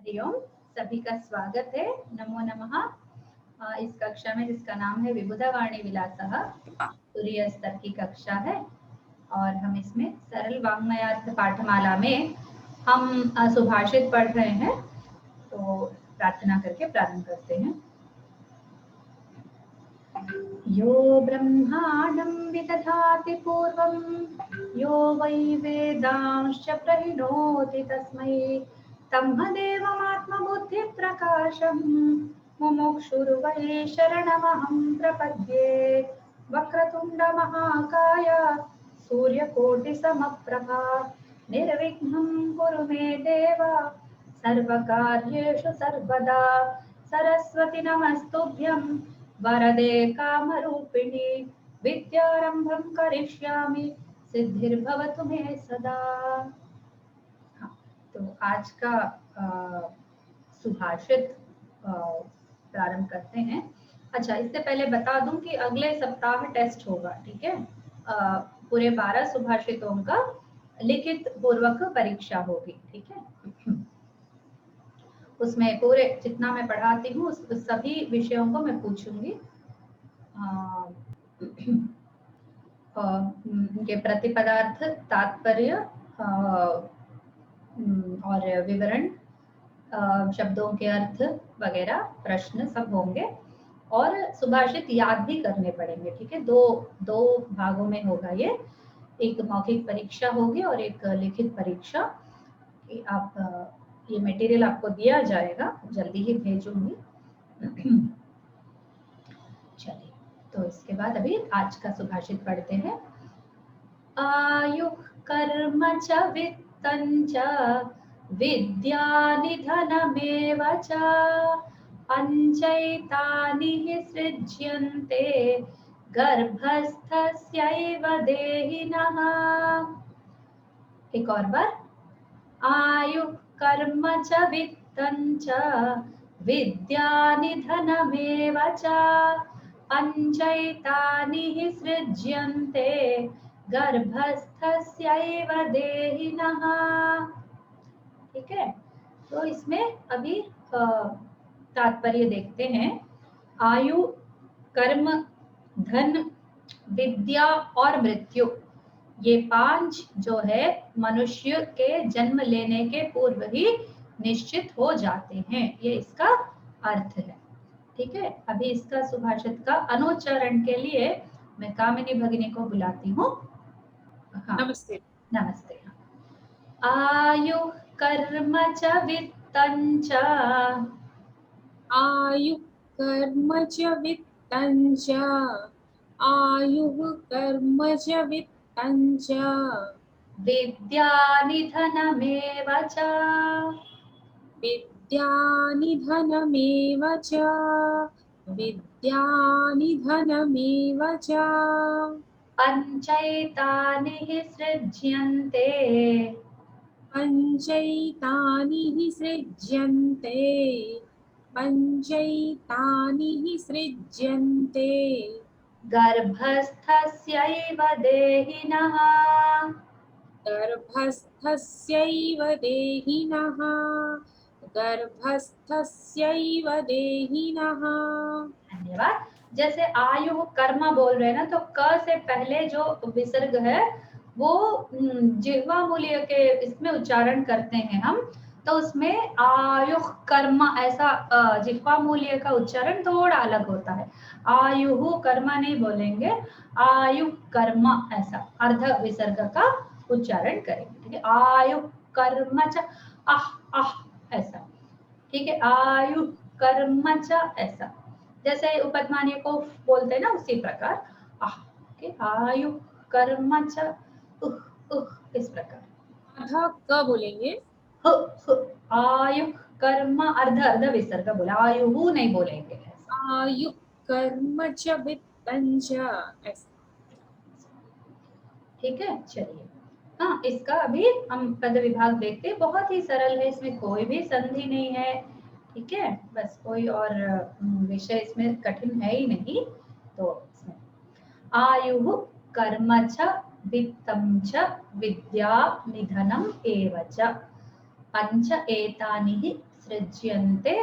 हरिओम, सभी का स्वागत है। नमो नमः। इस कक्षा में जिसका नाम है विबुधवाणी विलासः, तुरीय स्तर की कक्षा है और हम इसमें सरल वाङ्मयार्थ पाठमाला में हम सुभाषित पढ़ रहे हैं। तो प्रार्थना करके प्रारंभ करते हैं। यो ब्रह्माणं विदधाति पूर्वं यो वै वेदांश्च प्रहिणोति तस्मै तमदेवमात्मबुद्धिप्रकाशं मुमुक्षुर्वै शरणमहं प्रपद्ये। वक्रतुण्डमहाकाय सूर्यकोटिसमप्रभा निर्विघ्नं कुरु मे देव सर्वकार्येषु सर्वदा। सरस्वती नमस्तुभ्यं वरदे कामरूपिणी विद्यारंभं करिष्यामि सिद्धिर्भवतु मे सदा। तो आज का सुभाषित प्रारंभ करते हैं। अच्छा, इससे पहले बता दूं कि अगले सप्ताह टेस्ट होगा, ठीक है। पूरे 12 सुभाषितों का लिखित पूर्वक परीक्षा होगी, ठीक है। उसमें पूरे जितना मैं पढ़ाती हूँ उस सभी विषयों को मैं पूछूंगी। उनके प्रतिपदार्थ, तात्पर्य और विवरण, शब्दों के अर्थ वगैरह, प्रश्न सब होंगे और सुभाषित याद भी करने पड़ेंगे, ठीक है। दो भागों में होगा ये। एक मौखिक परीक्षा होगी और एक लिखित परीक्षा। आप ये मटेरियल आपको दिया जाएगा, जल्दी ही भेजूंगी। चलिए, तो इसके बाद अभी आज का सुभाषित पढ़ते हैं। आयु कर्म च वित्तं च विद्या निधनमेव च पञ्चैतानि हि सृज्यन्ते गर्भस्थस्यैव देहिनः। एक और बार। आयु कर्म च वित्तं च विद्या निधनमेव च पञ्चैतानि हि सृज्यन्ते गर्भस्थस्यैव देहिनः। ठीक है, तो इसमें अभी तात्पर्य देखते हैं। आयु, कर्म, धन, विद्या और मृत्यु, ये 5 जो है मनुष्य के जन्म लेने के पूर्व ही निश्चित हो जाते हैं, ये इसका अर्थ है, ठीक है। अभी इसका सुभाषित का अनुच्चारण के लिए मैं कामिनी भगिनी को बुलाती हूँ। हाँ, नमस्ते। नमस्ते। आयु कर्म च वित्तं च, आयु कर्म च वित्तं च, आयुः कर्म च वित्तं च विद्या निधनमेव च, विद्या निधनमेव च, विद्या निधनमेव च पञ्चैतानि हि सृज्यन्ते, पञ्चैतानि हि सृज्यन्ते, पञ्चैतानि हि सृज्यन्ते गर्भस्थस्यैव देहिनः। गर्भस्थस्यैव देहिनः, गर्भस्थस्यैव देहिनः। धन्यवाद। जैसे आयु कर्म बोल रहे हैं ना, तो क से पहले जो विसर्ग है वो जिह्वा मूल्य के इसमें उच्चारण करते हैं हम, तो उसमें आयु कर्म ऐसा जिह्वा मूल्य का उच्चारण थोड़ा अलग होता है। आयु कर्म नहीं बोलेंगे, आयु कर्म ऐसा अर्ध विसर्ग का उच्चारण करेंगे, ठीक है। आयु कर्म च आह आह ऐसा, ठीक है। आयु कर्म च ऐसा, जैसे उपध्मानीय को बोलते हैं ना, उसी प्रकार आह के आयु कर्म च उह उह, इस प्रकार। आधा क बोलेंगे, ह ह, आयु कर्म अर्ध अर्ध विसर्ग बोला, आयु नहीं बोलेंगे ऐसा। आयु कर्म च वित्तं च ऐसा, ठीक है। चलिए, हाँ, इसका अभी हम पद विभाग देखते हैं। बहुत ही सरल है, इसमें कोई भी संधि नहीं है, ठीक है। बस कोई और विषय इसमें कठिन है ही नहीं। तो इसमें आयु कर्म च वित्तं च विद्या निधनम एव च पंच एतानि हि सृज्यन्ते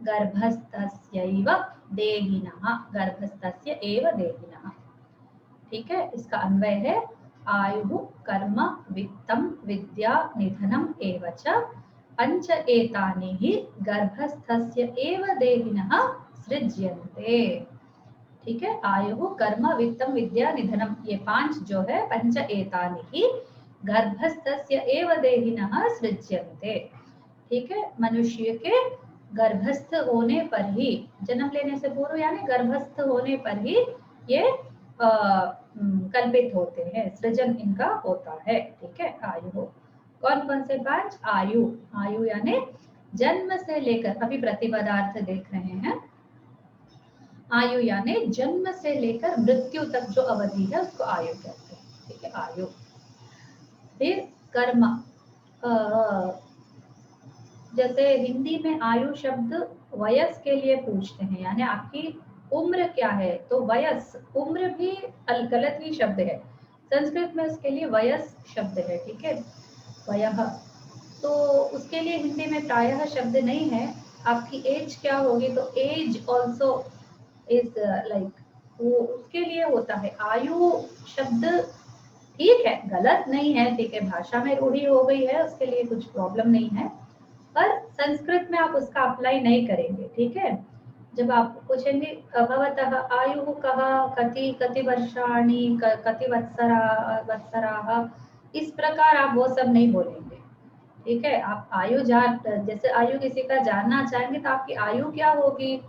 गर्भस्थस्यैव देहिनः, गर्भस्थस्य एव देहिनः। ठीक है, इसका अन्वय है आयु कर्म वित्तम विद्या निधनम एव च पंच एतानि हि गर्भस्थस्य एव देहिनः सृज्यन्ते। ठीक है, आयु कर्म वित्तम विद्या निधनम, ये पांच जो है पंच एतानि ही गर्भस्थस्य एव देहिनः सृज्यन्ते। ठीक है, मनुष्य के गर्भस्थ होने पर ही, जन्म लेने से पूर्व यानी गर्भस्थ होने पर ही ये कल्पित होते हैं, सृजन इनका होता है। ठीक है, आयु कौन कौन से पांच? आयु, आयु यानी जन्म से लेकर, अभी प्रतिपदार्थ देख रहे हैं, आयु यानी जन्म से लेकर मृत्यु तक जो अवधि है उसको आयु कहते हैं। ठीक है, आयु। फिर कर्म, जैसे हिंदी में आयु शब्द वयस के लिए पूछते हैं, यानी आपकी उम्र क्या है, तो वयस, उम्र भी गलत ही शब्द है, संस्कृत में उसके लिए वयस शब्द है। ठीक है, वयः, तो उसके लिए हिंदी में प्रायः शब्द नहीं है। आपकी एज क्या होगी, तो एज ऑल्सो इज लाइक, वो उसके लिए होता है। आयु शब्द ठीक है, गलत नहीं है, ठीक है, भाषा में रूढ़ी हो गई है, उसके लिए कुछ प्रॉब्लम नहीं है, पर संस्कृत में आप उसका अप्लाई नहीं करेंगे। ठीक है, जब आप पूछेंगे भवतः आयु कः कति कति वर्षाणि कति वत्सराः, इस प्रकार आप वो सब नहीं बोलेंगे। ठीक है, आप आयु जैसे आयु किसी का जानना चाहेंगे तो आपकी आयु क्या होगी,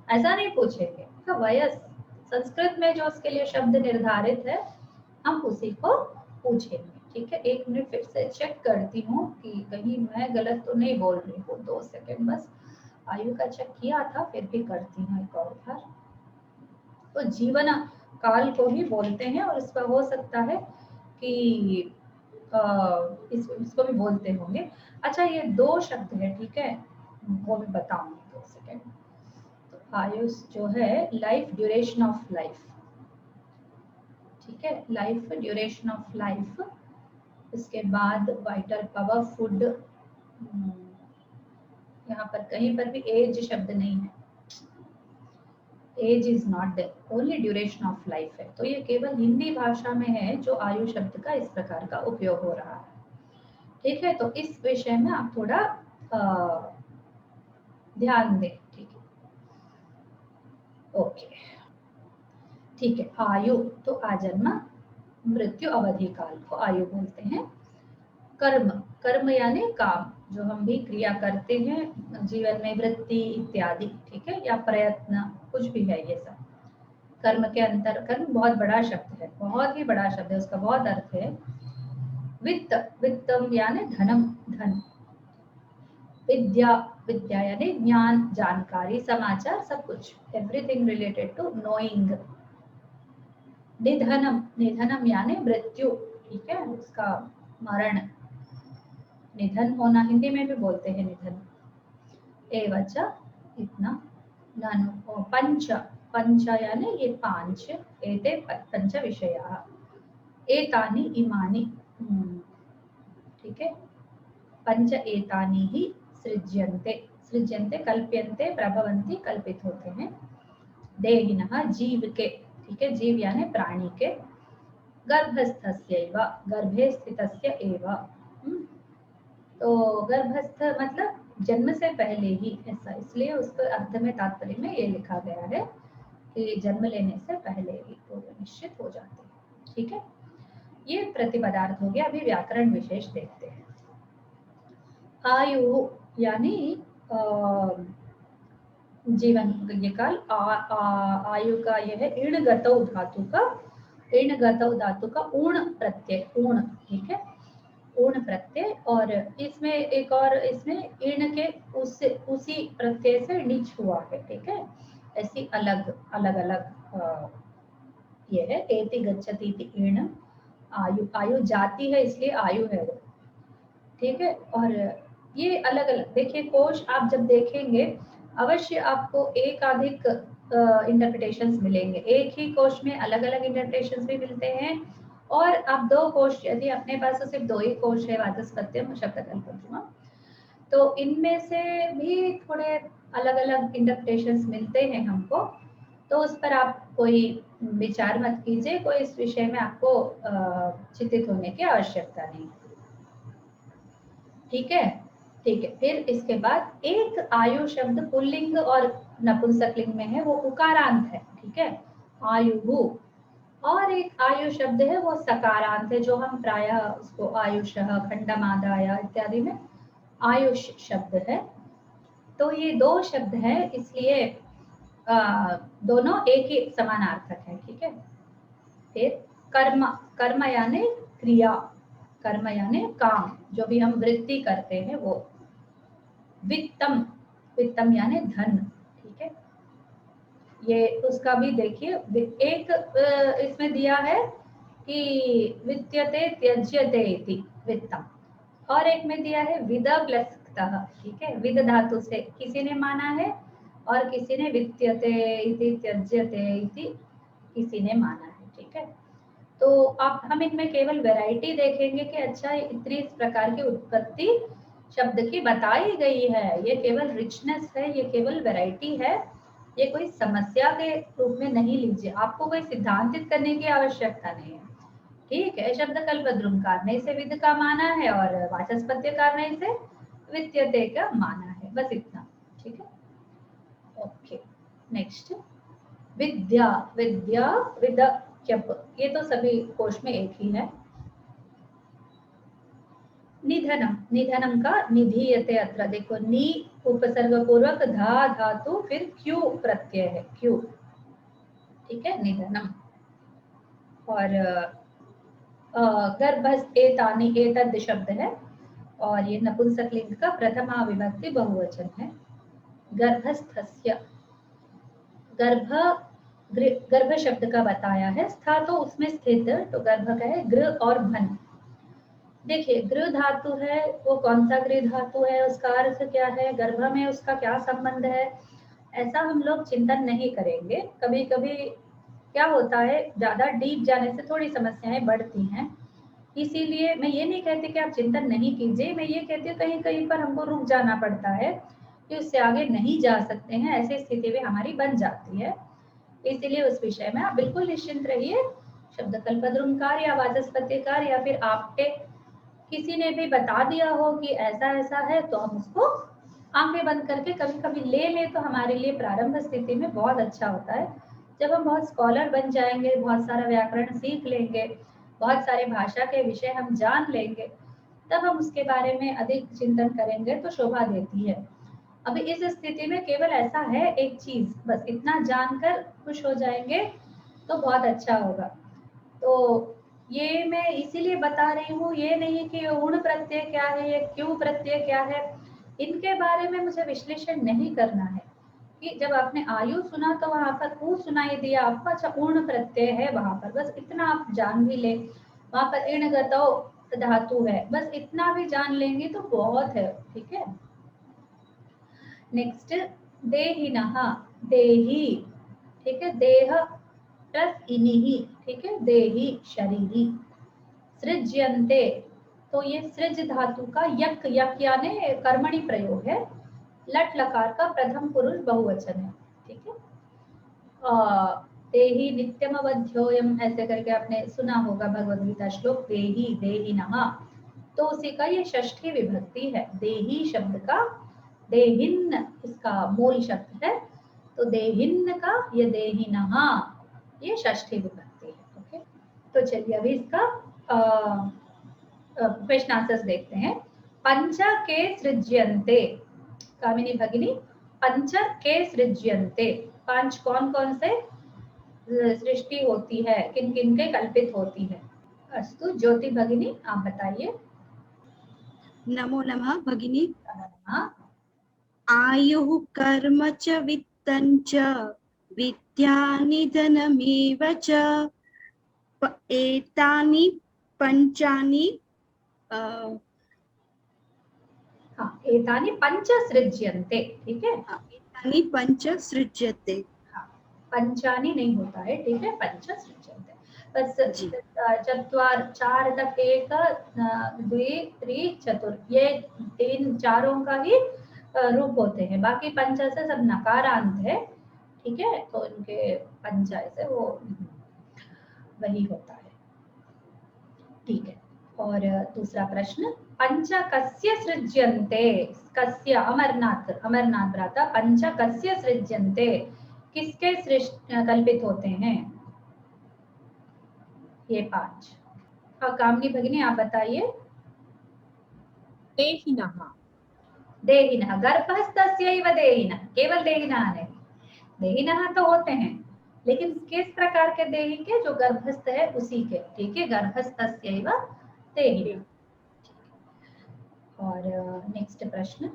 ऐसा नहीं पूछेंगे। तो वयस, संस्कृत में जो उसके लिए शब्द निर्धारित है हम उसी को पूछेंगे। ठीक है, एक मिनट फिर से चेक करती हूँ कि कहीं मैं गलत तो नहीं बोल रही हूँ, 2 सेकंड बस, आयु का चेक किया था, फिर भी करती हूँ एक और बार। तो जीवन काल को ही बोलते हैं, और इसका हो सकता है कि इसको भी बोलते होंगे। अच्छा, ये 2 शब्द है, ठीक है, वो मैं बताऊंगी 2 सेकंड। तो आयुष जो है लाइफ ड्यूरेशन ऑफ लाइफ, ठीक है, लाइफ ड्यूरेशन ऑफ लाइफ। इसके बाद वाइटल पावर, फूड, यहाँ पर कहीं पर भी एज शब्द नहीं है, age is not there, only duration of life है। तो ये केवल हिंदी भाषा में है जो आयु शब्द का इस प्रकार का उपयोग हो रहा है। ठीक है, तो इस विषय में आप थोड़ा ध्यान दें। ठीक है, ओके, ठीक है। आयु तो आजन्म, मृत्यु अवधि काल को आयु बोलते हैं। कर्म, कर्म यानी काम, जो हम भी क्रिया करते हैं जीवन में, वृत्ति इत्यादि, ठीक है, या प्रयत्न, कुछ भी है ये सब। कर्म के अंतर, कर्म बहुत बड़ा शब्द है, बहुत ही बड़ा शब्द है, उसका बहुत अर्थ है। वित्त, वित्तम यानी धनम, धन। विद्या, विद्या यानी ज्ञान, जानकारी, समाचार, सब कुछ, एवरीथिंग रिलेटेड टू नोइंग। निधनम, निधनम यानी मृत्यु, ठीक है, उसका मरण, निधन होना, हिंदी में भी बोलते हैं निधन। एवच, इतना, ननु, पंच, पंच यानी ये 5, एते पंच विषयाः, एतानि इमानि, ठीक है, पंच एतानि ही सृज्यन्ते, सृज्यन्ते कल्प्यन्ते, प्रभवन्ति, कल्पित होते हैं। देहिनः, जीव के, ठीक है, जीव यानी प्राणी के। गर्भस्थस्यैव, गर्भे स्थितस्य एव, तो गर्भस्थ मतलब जन्म से पहले ही, ऐसा इसलिए उसको अर्थ में, तात्पर्य में ये लिखा गया है कि जन्म लेने से पहले ही पूर्व निश्चित हो जाते हैं। ठीक है, ये प्रतिपदार्थ हो गया। अभी व्याकरण विशेष देखते हैं। आयु यानी जीवन ये काल, आयु का यह है इण गतौ धातु का, इण गतौ धातु का ऊण प्रत्यय, ऊण, ठीक है, ऊण प्रत्यय, और इसमें एक और, इसमें इण के उसी प्रत्यय से नीच हुआ है। ठीक है, ऐसी अलग अलग अलग ये है। एति गच्छति इति इण, आयु, आयु जाती है इसलिए आयु है वो। ठीक है, और ये अलग अलग, देखिए कोश आप जब देखेंगे अवश्य आपको एकाधिक इंटरप्रिटेशंस मिलेंगे, एक ही कोश में अलग अलग इंटरप्रिटेशंस भी मिलते हैं। और आप 2 कोश, यदि अपने पास तो सिर्फ 2 ही कोश है, वाचस्पत्यम, शब्दकल्पद्रुमम, तो इनमें से भी थोड़े अलग अलग इंटरप्रिटेशंस मिलते हैं हमको, तो उस पर आप कोई विचार मत कीजिए, कोई इस विषय में आपको चिंतित होने की आवश्यकता नहीं। ठीक है, ठीक है। फिर इसके बाद एक आयु शब्द पुल्लिंग और नपुंसकलिंग में है, वो उकारांत है, ठीक है, आयुः। और एक आयु शब्द है वो सकारांत है, जो हम प्रायः उसको आयुषः, खंडमादाय इत्यादि में आयुष शब्द है। तो ये दो शब्द हैं, इसलिए दोनों एक ही समानार्थक है, ठीक है। फिर कर्म, कर्म यानी क्रिया, कर्म यानी काम, जो भी हम वृत्ति करते हैं वो। वित्तम, वित्तम यानी धन, ठीक है। ये उसका भी देखिए, एक इसमें दिया है कि वित्त्यते त्यज्यते इति वित्तम, और एक में दिया है विद प्लस क्तः, ठीक है, विद धातु से किसी ने माना है और किसी ने वित्त्यते इति त्यज्यते इति किसी ने माना है, ठीक है। तो आप हम इनमें केवल वैरायटी देखेंगे कि अच्छा इतनी इस प्रकार की उत्पत्ति शब्द की बताई गई है, ये केवल रिचनेस है, ये केवल वैरायटी है, ये कोई समस्या के रूप में नहीं लीजिए, आपको कोई सिद्धांतित करने की आवश्यकता नहीं है, ठीक है। शब्द कल्पद्रुमकारणे से विद का माना है और वाचस्पत्यकारणे से वित्त्यते का माना है, बस इतना, ठीक है। Okay, next Vidya, Vidya with क्यप, ये तो सभी कोश में एक ही है। निधनम, निधनम का निधीयते अत्र, देखो नी उपसर्ग पूर्वक धा धातु फिर क्यू प्रत्यय है, क्यू, ठीक है, निधनम। और गर्भस्थ एतानि, एतद् शब्द है और ये नपुंसकलिंग का प्रथमा विभक्ति बहुवचन है। गर्भस्थस्य, गर्भ, गर्भ शब्द का बताया है, स्था तो उसमें स्थित, तो गर्भ का है गृह और भन। देखिए गृह धातु है, वो कौन सा गृह धातु है, उसका अर्थ क्या है, गर्भ में उसका क्या संबंध है, ऐसा हम लोग चिंतन नहीं करेंगे। कभी कभी क्या होता है, ज्यादा डीप जाने से थोड़ी समस्याएं बढ़ती हैं, इसीलिए मैं ये नहीं कहती कि आप चिंतन नहीं कीजिए, मैं ये कहती हूँ कहीं कहीं पर हमको रुक जाना पड़ता है कि उससे आगे नहीं जा सकते हैं, ऐसी स्थिति में हमारी बन जाती है, इसीलिए उस विषय में आप बिल्कुल निश्चिंत रहिए। शब्द कल्पद्रुमकार या वाचस्पत्यकार या फिर आपके किसी ने भी बता दिया हो कि ऐसा ऐसा है, तो हम उसको आंखें बंद करके कभी कभी ले लें, तो हमारे लिए प्रारंभ स्थिति में बहुत अच्छा होता है। जब हम बहुत स्कॉलर बन जाएंगे, बहुत सारा व्याकरण सीख लेंगे, बहुत सारे भाषा के विषय हम जान लेंगे, तब हम उसके बारे में अधिक चिंतन करेंगे तो शोभा देती है। अभी इस स्थिति में केवल ऐसा है एक चीज, बस इतना जानकर खुश हो जाएंगे तो बहुत अच्छा होगा। तो ये मैं इसीलिए बता रही हूँ, ये नहीं कि ऊण प्रत्यय क्या है, ये क्यों प्रत्यय क्या है, इनके बारे में मुझे विश्लेषण नहीं करना है। कि जब आपने आयु सुना तो वहां पर ऊ सुनाई दिया आपको, अच्छा ऊण प्रत्यय है वहां पर, बस इतना आप जान भी ले। वहां पर इण गतौ धातु है, बस इतना भी जान लेंगे तो बहुत है, ठीक है। नेक्स्ट देहिनः, देही, ठीक है, देह प्लस इनिहि, ठीक है, देही शरीरी। सृज्यन्ते, तो ये सृज धातु का यक, यक यानी कर्मणि प्रयोग है, लट लकार का प्रथम पुरुष बहुवचन है, ठीक है। देही नित्यम अवध्योयम, ऐसे करके आपने सुना होगा भगवद गीता श्लोक, देही देहिनः, तो उसी का ये षष्ठी विभक्ति है। देही शब्द का देहिन इसका मूल शब्द है, तो देहिन का ये देहिनः ये षष्ठी विभक्ति है, ओके। तो चलिए अभी इसका क्वेश्चन आंसर्स देखते हैं। पंच के सृज्यन्ते, कामिनी भगिनी, पंच के सृज्यन्ते, पांच कौन कौन से सृष्टि होती है, किन किन के कल्पित होती है। अस्तु, ज्योति भगिनी आप बताइए। नमो नमः भगिनी। हाँ, आयुः कर्म च वित्तं च विद्या निधनमेव च एतानि पंचानि एतानि पंच सृज्यन्ते, ठीक है, एतानि पंच सृज्यते। हाँ, पंचानि नहीं होता है, ठीक है, पंच सृज्यन्ते। बस जी। चार तक एक द्वि त्रि चतुर, ये तीन चारों का ही रूप होते हैं। बाकी पंच से सब नकारांत है, ठीक है, तो इनके पंचाय से वो वही होता है, ठीक है। और दूसरा प्रश्न, पंच कस्य सृज्यन्ते, कस्य अमरनाथ, अमरनाथ भ्राता, पंच कस्य सृज्यन्ते, किसके कल्पित होते हैं ये पांच। हाँ कामनी भगिनी आप बताइए। देहिनः। देहिनः, गर्भस्थस्यैव देहिनः, केवल देहिनः नहीं, देहिनः तो होते हैं लेकिन किस प्रकार के देही के, जो गर्भस्थ है उसी के, ठीक है, गर्भस्थस्यैव देहिनः। और नेक्स्ट प्रश्न,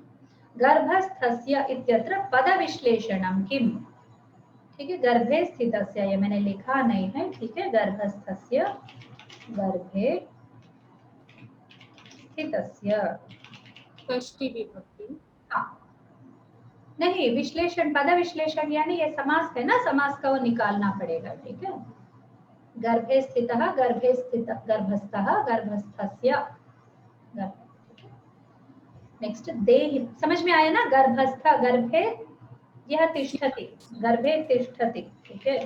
गर्भस्थस्य इत्यत्र पदविश्लेषणं किम्, ठीक है, गर्भे स्थितस्य, ये मैंने लिखा नहीं है, ठीक है, गर्भस्थस्य, गर्भे स्थितस्य, षष्ठी विभक्ति। हाँ नहीं, विश्लेषण, पद विश्लेषण यानी ये समास है ना, समास का वो निकालना पड़ेगा, ठीक है, गर्भे स्थितः, गर्भे स्थित, गर्भस्थः, गर्भस्थस्य, नेक्स्ट देहि, समझ में आया ना, गर्भस्थ, गर्भे यह तिष्ठति, गर्भे तिष्ठति, ठीक है,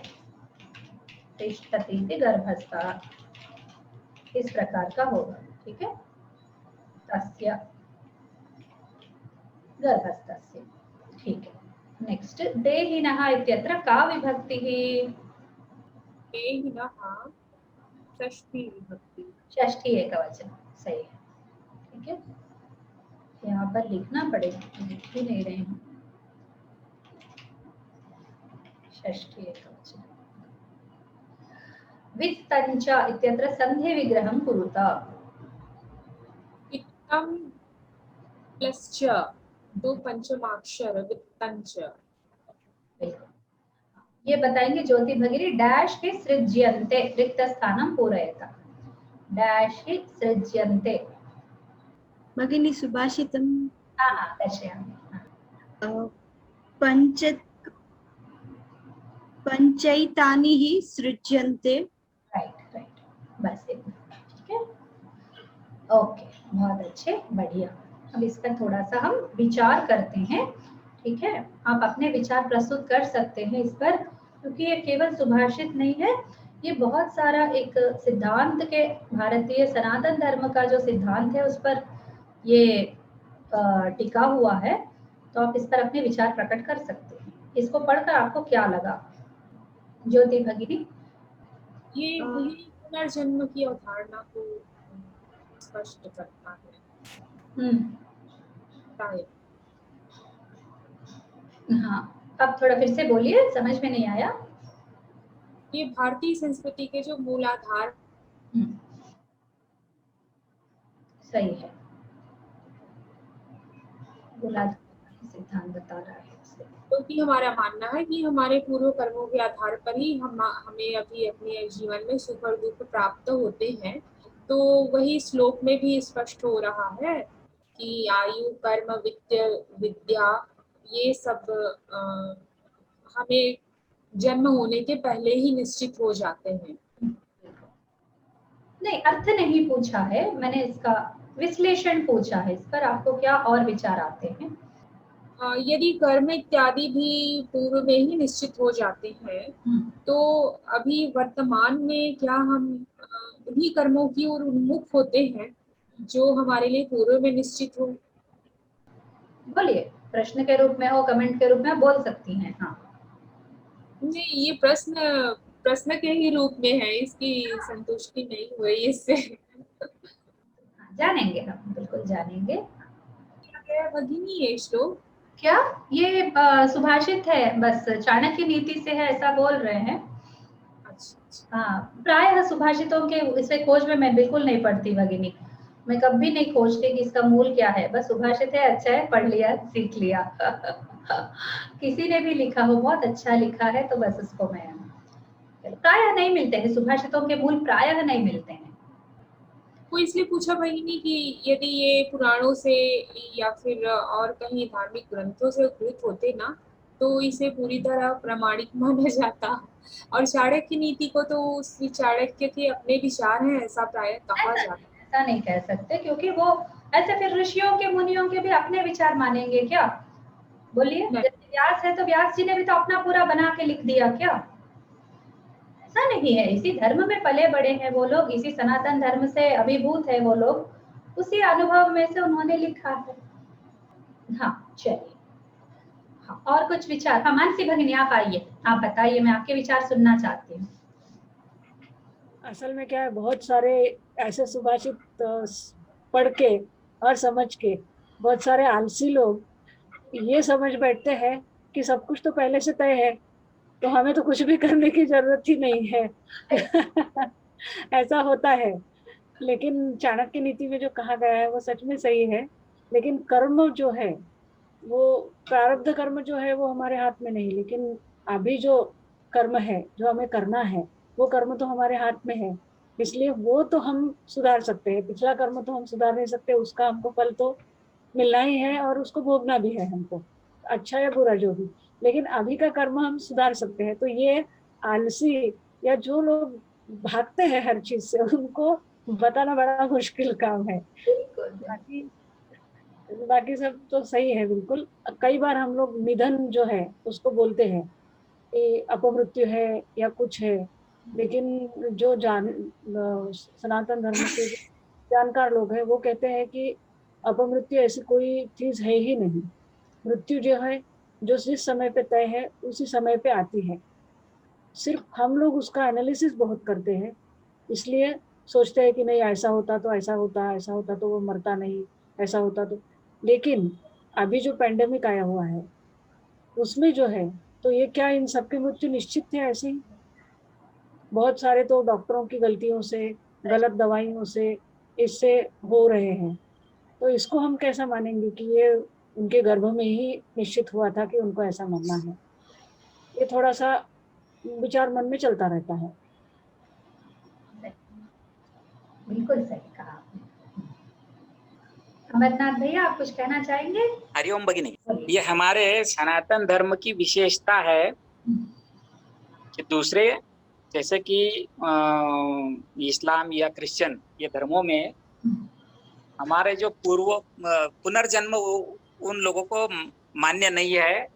तिष्ठति इति गर्भस्थः, इस प्रकार का होगा, ठीक है, तस्य, गर्भस्थस्य, ठीक है। नेक्स्ट, देहिनः इत्यत्र का विभक्तिः, देहिनः षष्ठी विभक्ति। षष्ठी एकवचन, सही है, ठीक है, यहाँ पर लिखना पड़ेगा, लिख ही नहीं रहे हैं, षष्ठी एकवचन। वित्तञ्च इत्यत्र सन्धि विग्रहं कुरुत, वित्तं प्लस च, दो पंचमाक्षर वित्तञ्च। ये बताएंगे ज्योति भगिनी, डैश ही सृज्यन्ते रिक्त स्थानं पूरयत, डैश ही सृज्यन्ते, भगिनी सुभाषितं हाँ हाँ दर्शयामि, पंच पंचैतानि हि सृज्यन्ते। राइट राइट, बस इतना, ठीक है, ओके, बहुत अच्छे, बढ़िया। अब इस पर थोड़ा सा हम विचार करते हैं, ठीक है, आप अपने विचार प्रस्तुत कर सकते हैं इस पर, क्योंकि ये केवल सुभाषित नहीं है, ये बहुत सारा एक सिद्धांत के, भारतीय सनातन धर्म का जो सिद्धांत है उस पर ये टिका हुआ है, तो आप इस पर अपने विचार प्रकट कर सकते हैं। इसको पढ़कर आपको क्या लगा ज्योति भगिनी? ये वही पुनर्जन्म की अवधारणा को स्पष्ट करता है। शायद। हाँ, अब थोड़ा फिर से बोलिए, समझ में नहीं आया। ये भारतीय संस्कृति के जो मूलाधार, सही है, मूलाधार सिद्धांत बता रहा है, क्योंकि हमारा मानना है कि हमारे पूर्व कर्मों के आधार पर ही हमें अभी अपने जीवन में सुख और दुख प्राप्त होते हैं। तो वही श्लोक में भी स्पष्ट हो रहा है कि आयु कर्म वित्त विद्या ये सब हमें जन्म होने के पहले ही निश्चित हो जाते हैं। नहीं, अर्थ नहीं पूछा है मैंने, इसका विश्लेषण पूछा है, इस पर आपको क्या और विचार आते हैं? यदि कर्म इत्यादि भी पूर्व में ही निश्चित हो जाते हैं, तो अभी वर्तमान में क्या हम उन्हीं कर्मों की ओर उन्मुख होते हैं जो हमारे लिए पूर्व में निश्चित हो? बोलिए, प्रश्न के रूप में हो, कमेंट के रूप में बोल सकती हैं। हाँ नहीं, ये प्रश्न के ही रूप में है, इसकी संतुष्टि नहीं हुई इससे। जानेंगे, हम बिल्कुल जानेंगे। भगिनी ये श्लोक क्या ये सुभाषित है, बस चाणक्य नीति से है ऐसा बोल रहे हैं। अच्छा। हाँ, प्रायः सुभाषितों के इसे खोज में मैं बिल्कुल नहीं पढ़ती भगिनी, मैं कभी नहीं खोजती कि इसका मूल क्या है, बस सुभाषित है, अच्छा है, पढ़ लिया, सीख लिया। किसी ने भी लिखा हो, बहुत अच्छा लिखा है, तो बस उसको मैं, प्रायः नहीं मिलते हैं सुभाषितों के मूल, प्रायः नहीं मिलते हैं। वो इसलिए पूछा भगिनी कि यदि ये पुराणों से या फिर और कहीं धार्मिक ग्रंथों से उद्धृत होते ना, तो इसे पूरी तरह प्रामाणिक माना जाता। और चाणक्य नीति को तो उस चाणक्य के अपने विचार हैं, ऐसा प्राय कहा ऐसा जाता है। ऐसा नहीं कह सकते, क्योंकि वो ऐसे फिर ऋषियों के मुनियों के भी अपने विचार मानेंगे क्या? बोलिए, नहीं, जैसे व्यास है तो व्यास जी ने भी तो अपना पूरा बना के लिख दिया क्या? ऐसा नहीं है, इसी धर्म में पले बड़े हैं वो लोग, इसी सनातन धर्म से अभिभूत है वो लोग, उसी अनुभव में से उन्होंने लिखा है। हाँ चलिए, हाँ और कुछ विचार? हाँ मानसी भगिनी आप आइए, आप बताइए, मैं आपके विचार सुनना चाहती हूँ। असल में क्या है, बहुत सारे ऐसे सुभाषित पढ़ के और समझ के बहुत सारे आलसी लोग ये समझ बैठते हैं कि सब कुछ तो पहले से तय है, तो हमें तो कुछ भी करने की जरूरत ही नहीं है। ऐसा होता है। लेकिन चाणक्य नीति में जो कहा गया है वो सच में सही है। लेकिन कर्म जो है, वो प्रारब्ध कर्म जो है वो हमारे हाथ में नहीं, लेकिन अभी जो कर्म है जो हमें करना है वो कर्म तो हमारे हाथ में है। इसलिए वो तो हम सुधार सकते हैं, पिछला कर्म तो हम सुधार नहीं सकते, उसका हमको फल तो मिलना ही है और उसको भोगना भी है हमको, अच्छा या बुरा जो भी। लेकिन अभी का कर्म हम सुधार सकते हैं। तो ये आलसी या जो लोग भागते हैं हर चीज से, उनको बताना बड़ा मुश्किल काम है। बिल्कुल बाकी बाकी सब तो सही है बिल्कुल। कई बार हम लोग निधन जो है उसको बोलते हैं कि अपमृत्यु है या कुछ है, लेकिन जो सनातन धर्म के जो जानकार लोग हैं वो कहते हैं कि अपमृत्यु ऐसी कोई चीज है ही नहीं। मृत्यु जो है, जो जिस समय पे तय है उसी समय पे आती है। सिर्फ हम लोग उसका एनालिसिस बहुत करते हैं, इसलिए सोचते हैं कि नहीं ऐसा होता तो ऐसा होता, ऐसा होता तो वो मरता नहीं, ऐसा होता तो। लेकिन अभी जो पेंडेमिक आया हुआ है उसमें जो है, तो ये क्या इन सबकी मृत्यु निश्चित थे ऐसे ही? बहुत सारे तो डॉक्टरों की गलतियों से, गलत दवाइयों से इससे हो रहे हैं। तो इसको हम कैसा मानेंगे कि ये उनके गर्भ में ही निश्चित हुआ था कि उनको ऐसा मरना है? ये थोड़ा सा विचार मन में चलता रहता है। बिल्कुल सही कहा आपने। अमरनाथ भैया आप कुछ कहना चाहेंगे? हरिओम भगिनी, ये हमारे सनातन धर्म की विशेषता है कि दूसरे जैसे कि इस्लाम या क्रिश्चियन ये धर्मों में हमारे जो पूर्व पुनर्जन्म उन लोगों को मान्य नहीं है।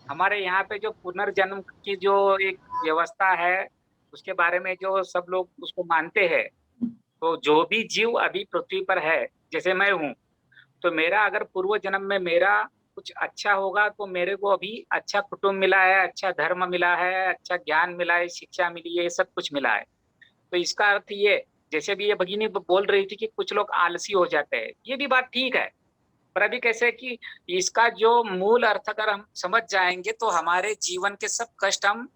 हमारे यहाँ पे जो पुनर्जन्म की जो एक व्यवस्था है उसके बारे में जो सब लोग उसको मानते हैं। तो जो भी जीव अभी पृथ्वी पर है, जैसे मैं हूँ, तो मेरा अगर पूर्व जन्म में मेरा कुछ अच्छा होगा तो मेरे को अभी अच्छा कुटुंब मिला है, अच्छा धर्म मिला है, अच्छा ज्ञान मिला है, शिक्षा मिली है, सब कुछ मिला है। तो इसका अर्थ ये, जैसे भी ये भगिनी बोल रही थी कि कुछ लोग आलसी हो जाते हैं, ये भी बात ठीक है। पर अभी कैसे कि इसका जो मूल अर्थ अगर हम समझ जाएंगे तो हमारे जीवन के सब कष्ट हम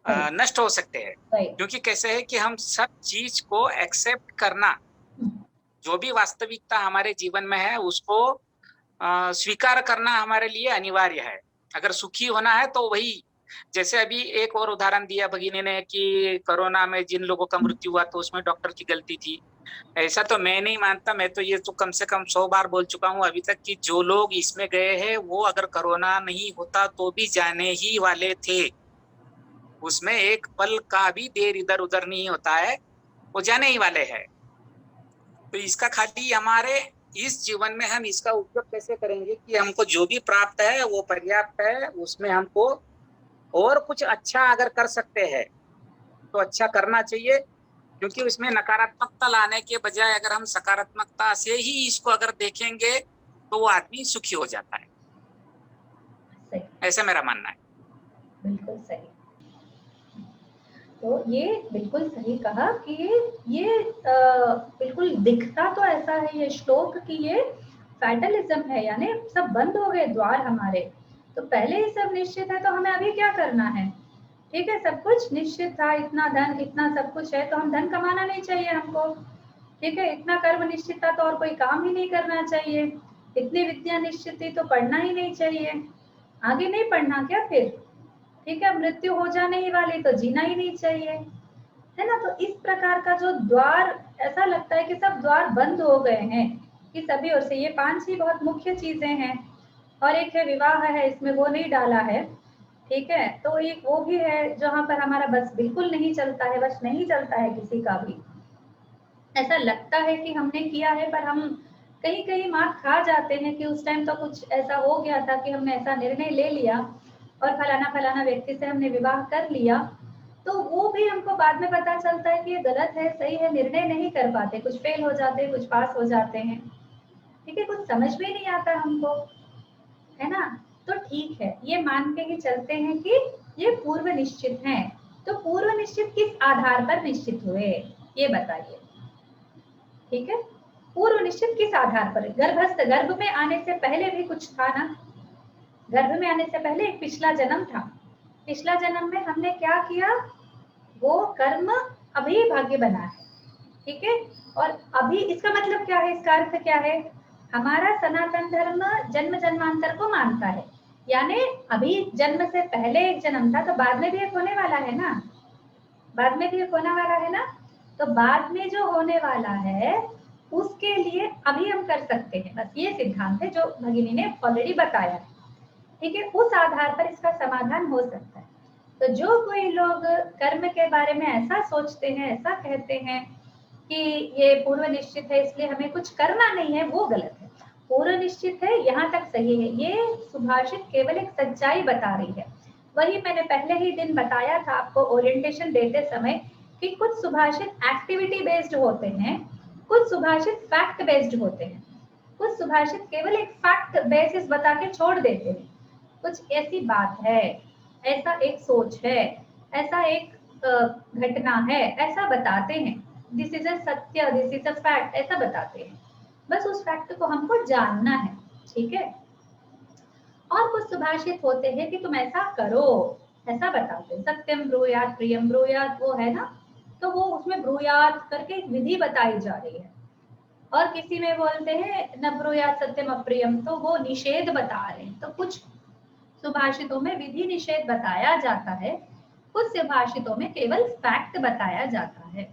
नष्ट हो सकते हैं। क्योंकि कैसे है कि हम सब चीज को एक्सेप्ट करना, जो भी वास्तविकता हमारे जीवन में है उसको स्वीकार करना हमारे लिए अनिवार्य है। अगर सुखी होना है तो वही, जैसे अभी एक और उदाहरण दिया भगिनी ने कि कोरोना में जिन लोगों का मृत्यु हुआ तो उसमें डॉक्टर की गलती थी। ऐसा तो मैं नहीं मानता। मैं तो ये तो कम से कम 100 बार बोल चुका हूँ अभी तक कि जो लोग इसमें गए हैं वो अगर कोरोना नहीं होता तो भी जाने ही वाले थे। उसमें एक पल का भी देर इधर उधर नहीं होता है, वो जाने ही वाले हैं। तो इसका खाली हमारे इस जीवन में हम इसका उपयोग कैसे करेंगे कि हमको जो भी प्राप्त है वो पर्याप्त है, उसमें हमको और कुछ अच्छा अगर कर सकते हैं तो अच्छा करना चाहिए। क्योंकि उसमें नकारात्मकता लाने के बजाय अगर हम सकारात्मकता से ही इसको अगर देखेंगे तो वो आदमी सुखी हो जाता है। सही, ऐसा मेरा मानना है। बिल्कुल सही। तो ये बिल्कुल सही कहा कि ये बिल्कुल दिखता तो ऐसा है ये श्लोक कि ये फैटलिज्म है, यानी सब बंद हो गए द्वार हमारे, तो पहले ही सब निश्चित है तो हमें अभी क्या करना है? ठीक है, सब कुछ निश्चित था, इतना धन इतना सब कुछ है तो हम धन कमाना नहीं चाहिए हमको। ठीक है, इतना कर्म निश्चित था तो और कोई काम ही नहीं करना चाहिए, इतनी विद्या निश्चित थी तो पढ़ना ही नहीं चाहिए, आगे नहीं पढ़ना क्या फिर? ठीक है, मृत्यु हो जाने ही वाली तो जीना ही नहीं चाहिए, है ना? तो इस प्रकार का जो द्वार, ऐसा लगता है कि सब द्वार बंद हो गए हैं कि सभी ओर से। ये 5 ही बहुत मुख्य चीजें हैं और एक है विवाह है, इसमें वो नहीं डाला है, ठीक है। तो एक वो भी है जहाँ पर हमारा बस बिल्कुल नहीं चलता है, बस नहीं चलता है किसी का भी। ऐसा लगता है कि हमने किया है, पर हम कहीं कहीं मार खा जाते हैं कि उस टाइम तो कुछ ऐसा हो गया था कि हमने ऐसा निर्णय ले लिया और फलाना फलाना व्यक्ति से हमने विवाह कर लिया, तो वो भी हमको बाद में पता चलता है कि ये गलत है, सही है, निर्णय नहीं कर पाते, कुछ फेल हो जाते हैं, कुछ पास हो जाते हैं, ठीक है, कुछ समझ में नहीं आता हमको, है ना। तो ठीक है, ये मान के ही चलते हैं कि ये पूर्व निश्चित हैं। तो पूर्व निश्चित किस आधार पर निश्चित हुए, ये बताइए, ठीक है। पूर्व निश्चित किस आधार पर? गर्भ में आने से पहले भी कुछ था ना, गर्भ में आने से पहले एक पिछला जन्म था, पिछला जन्म में हमने क्या किया, वो कर्म अभी भाग्य बना है, ठीक है। और अभी इसका मतलब क्या है, इसका अर्थ क्या है, हमारा सनातन धर्म जन्म जन्मांतर को मानता है, यानी अभी जन्म से पहले एक जन्म था, तो बाद में भी एक होने वाला है ना, बाद में भी एक होने वाला है ना। तो बाद में जो होने वाला है उसके लिए अभी हम कर सकते हैं, बस ये सिद्धांत है जो भगिनी ने ऑलरेडी बताया है, ठीक है। उस आधार पर इसका समाधान हो सकता है। तो जो कोई लोग कर्म के बारे में ऐसा सोचते हैं, ऐसा कहते हैं कि ये पूर्व निश्चित है इसलिए हमें कुछ करना नहीं है, वो गलत है। पूर्व निश्चित है यहाँ तक सही है, ये सुभाषित केवल एक सच्चाई बता रही है। वही मैंने पहले ही दिन बताया था आपको ओरिएंटेशन देते समय कि कुछ सुभाषित एक्टिविटी बेस्ड होते हैं, कुछ सुभाषित फैक्ट बेस्ड होते हैं, कुछ सुभाषित केवल एक फैक्ट बेसिस बता के छोड़ देते हैं, कुछ ऐसी बात है, ऐसा एक सोच है, ऐसा एक घटना है, ऐसा बताते हैं, दिस इज अ सत्य, दिस इज अ फैक्ट, ऐसा बताते हैं। बस उस फैक्ट को हमको जानना है, ठीक है। और कुछ सुभाषित होते हैं कि तुम ऐसा करो, ऐसा बताते हैं, सत्यम ब्रूयात प्रियम ब्रूयात, वो है ना, तो वो उसमें ब्रूयात करके एक विधि बताई जा रही है। और किसी में बोलते हैं न ब्रूयात सत्यम अप्रियम, तो वो निषेध बता रहे हैं। तो कुछ सुभाषितों में विधि निषेध बताया जाता है, कुछ सुभाषितों में केवल फैक्ट बताया जाता है।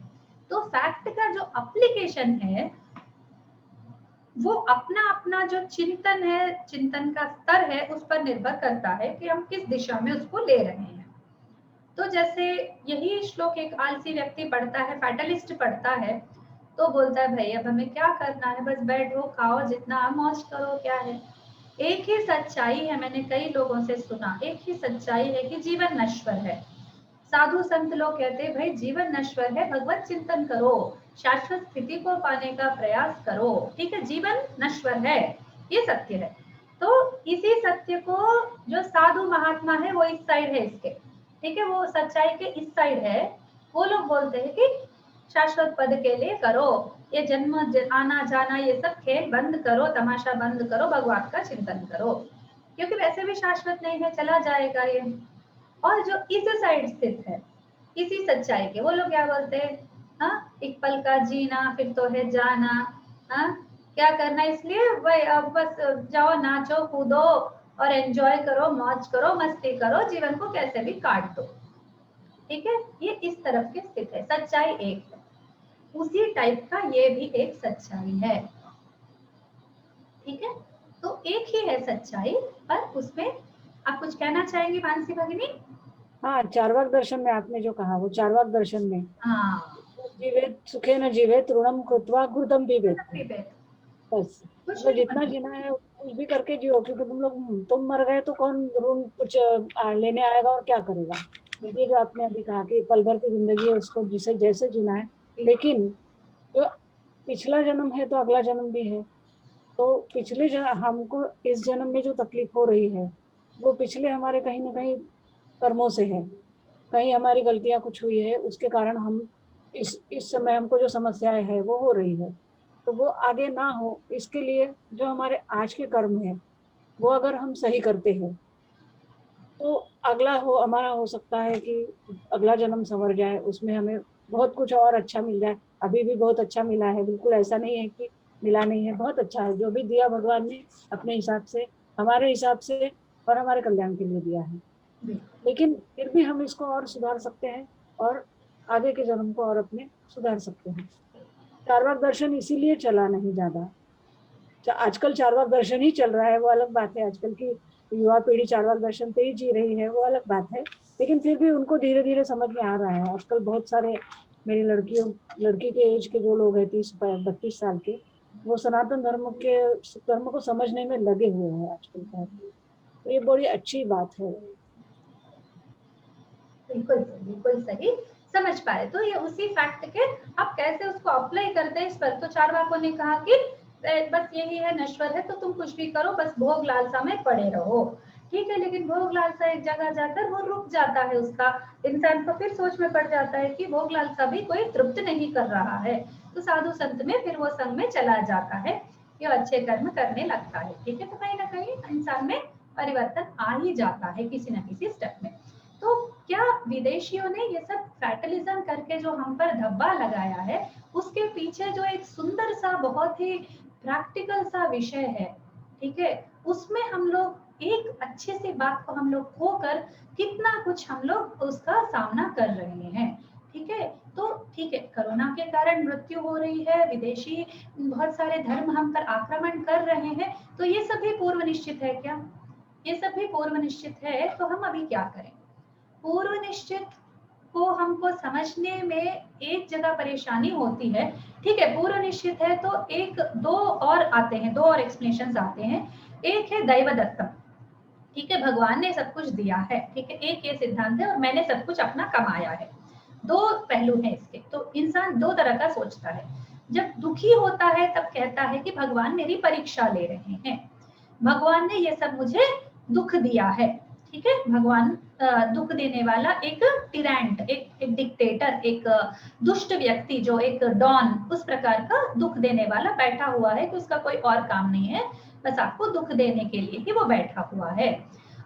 तो फैक्ट का जो एप्लीकेशन है वो अपना अपना जो चिंतन है, चिंतन का स्तर है, उस पर निर्भर करता है कि हम किस दिशा में उसको ले रहे हैं। तो जैसे यही श्लोक एक आलसी व्यक्ति पढ़ता है, फैटलिस्ट पढ़ता है, तो बोलता है भाई अब हमें क्या करना है, बस बैठो खाओ जितना मौज करो, क्या है। एक ही सच्चाई है, मैंने कई लोगों से सुना, एक ही सच्चाई है कि जीवन नश्वर है। साधु संत लोग कहते हैं भाई जीवन नश्वर है, भगवत चिंतन करो, शाश्वत स्थिति को पाने का प्रयास करो, ठीक है, जीवन नश्वर है, ये सत्य है। तो इसी सत्य को जो साधु महात्मा है वो इस साइड है इसके, ठीक है, वो सच्चाई के इस साइड है, वो लोग बोलते हैं कि शाश्वत पद के लिए करो, ये जन्म आना जाना ये सब खेल बंद करो, तमाशा बंद करो, भगवान का चिंतन करो, क्योंकि वैसे भी शाश्वत नहीं है, चला जाएगा ये। और जो इस साइड स्थित है इसी सच्चाई के, वो लोग क्या बोलते हैं, हाँ एक पल का जीना फिर तो है जाना, हाँ क्या करना, इसलिए भाई अब बस जाओ नाचो कूदो और एंजॉय करो, मौज करो, मस्ती करो, जीवन को कैसे भी काट दो, ठीक है। ये इस तरफ के स्थित है, सच्चाई एक है, उसी टाइप का ये भी एक सच्चाई है, ठीक है। तो एक ही है सच्चाई, पर उसमें आप कुछ कहना चाहेंगे मानसी भगिनी? हाँ, चार्वाक दर्शन में आपने जो कहा वो चार्वाक दर्शन में हाँ जीवेत सुखे न जीवेत ऋणम कृत्वा घृतम पीबेत, बस मतलब जितना जीना है कुछ भी करके जियो, क्योंकि तुम मर गए तो कौन ऋण कुछ लेने आएगा और क्या करेगा। ये जो आपने अभी कहा कि पल भर की जिंदगी है उसको जिसे जैसे जीना है, लेकिन जो पिछला जन्म है तो अगला जन्म भी है, तो पिछले जन्म हमको इस जन्म में जो तकलीफ हो रही है वो पिछले हमारे कहीं ना कहीं कर्मों से है, कहीं हमारी गलतियां कुछ हुई है उसके कारण हम इस समय हमको जो समस्याएं है वो हो रही है, तो वो आगे ना हो इसके लिए जो हमारे आज के कर्म है वो अगर हम सही करते हैं तो अगला हमारा हो सकता है कि अगला जन्म संवर जाए, उसमें हमें बहुत कुछ और अच्छा मिल जाए। अभी भी बहुत अच्छा मिला है, बिल्कुल ऐसा नहीं है कि मिला नहीं है, बहुत अच्छा है जो भी दिया भगवान ने अपने हिसाब से, हमारे हिसाब से और हमारे कल्याण के लिए दिया है। लेकिन फिर भी हम इसको और सुधार सकते हैं और आगे के जन्म को और अपने सुधार सकते हैं। चार्वाक दर्शन इसीलिए चला नहीं ज्यादा आजकल चार्वाक दर्शन ही चल रहा है, वो अलग बात है। आजकल की युवा पीढ़ी चार्वाक दर्शन पे ही जी रही है, वो अलग बात है। लेकिन फिर भी उनको धीरे धीरे समझ में आ रहा है। आजकल बहुत सारे मेरी लड़की के एज के जो लोग हैं 30-32 साल के, वो सनातन धर्म को समझने में लगे हुए हैं आजकल का। तो ये बड़ी अच्छी बात है। बिल्कुल सही समझ पाए। तो ये उसी फैक्ट के आप कैसे उसको अप्लाई करते हैं इस पर। तो चारवाकों ने कहा कि बस यही है, नश्वर है, तो तुम कुछ भी करो, बस भोग लालसा में पड़े रहो, ठीक है। लेकिन भोग लालसा एक जगह जाकर वो रुक जाता है, उसका इंसान को फिर सोच में पड़ जाता है कि भोग लालसा भी कोई तृप्त नहीं कर रहा है। तो साधु संत में फिर वो संग में चला जाता है, ये अच्छे कर्म करने लगता है, ठीक है। तो कहीं ना कहीं इंसान में परिवर्तन आ ही जाता है किसी न किसी स्टेप में। तो क्या विदेशियों ने ये सब फैटलिज्म करके जो हम पर धब्बा लगाया है, उसके पीछे जो एक सुंदर सा बहुत ही प्रैक्टिकल सा विषय है, ठीक है, उसमें हम लोग एक अच्छे से बात को हम लोग खोकर कितना कुछ हम लोग उसका सामना कर रहे हैं, ठीक है। तो ठीक है, कोरोना के कारण मृत्यु हो रही है, विदेशी बहुत सारे धर्म हम पर आक्रमण कर रहे हैं, तो ये सब भी पूर्व निश्चित है क्या? ये सब भी पूर्व निश्चित है। तो हम अभी क्या करें? पूर्व निश्चित को हमको समझने में एक जगह परेशानी होती है, ठीक है। पूर्व निश्चित है तो एक दो और आते हैं, दो और एक्सप्लेनेशंस आते हैं। एक है दैव दत्तम, ठीक है, भगवान ने सब कुछ दिया है, ठीक है। एक ये सिद्धांत है, और मैंने सब कुछ अपना कमाया है। दो पहलू हैं इसके। तो इंसान दो तरह का सोचता है। जब दुखी होता है तब कहता है कि भगवान मेरी परीक्षा ले रहे हैं, भगवान ने ये सब मुझे दुख दिया है, ठीक है। भगवान दुख देने वाला एक टिरेंट, एक डिक्टेटर, एक दुष्ट व्यक्ति, जो एक डॉन, उस प्रकार का दुख देने वाला बैठा हुआ है कि उसका कोई और काम नहीं है, बस आपको दुख देने के लिए ही वो बैठा हुआ है।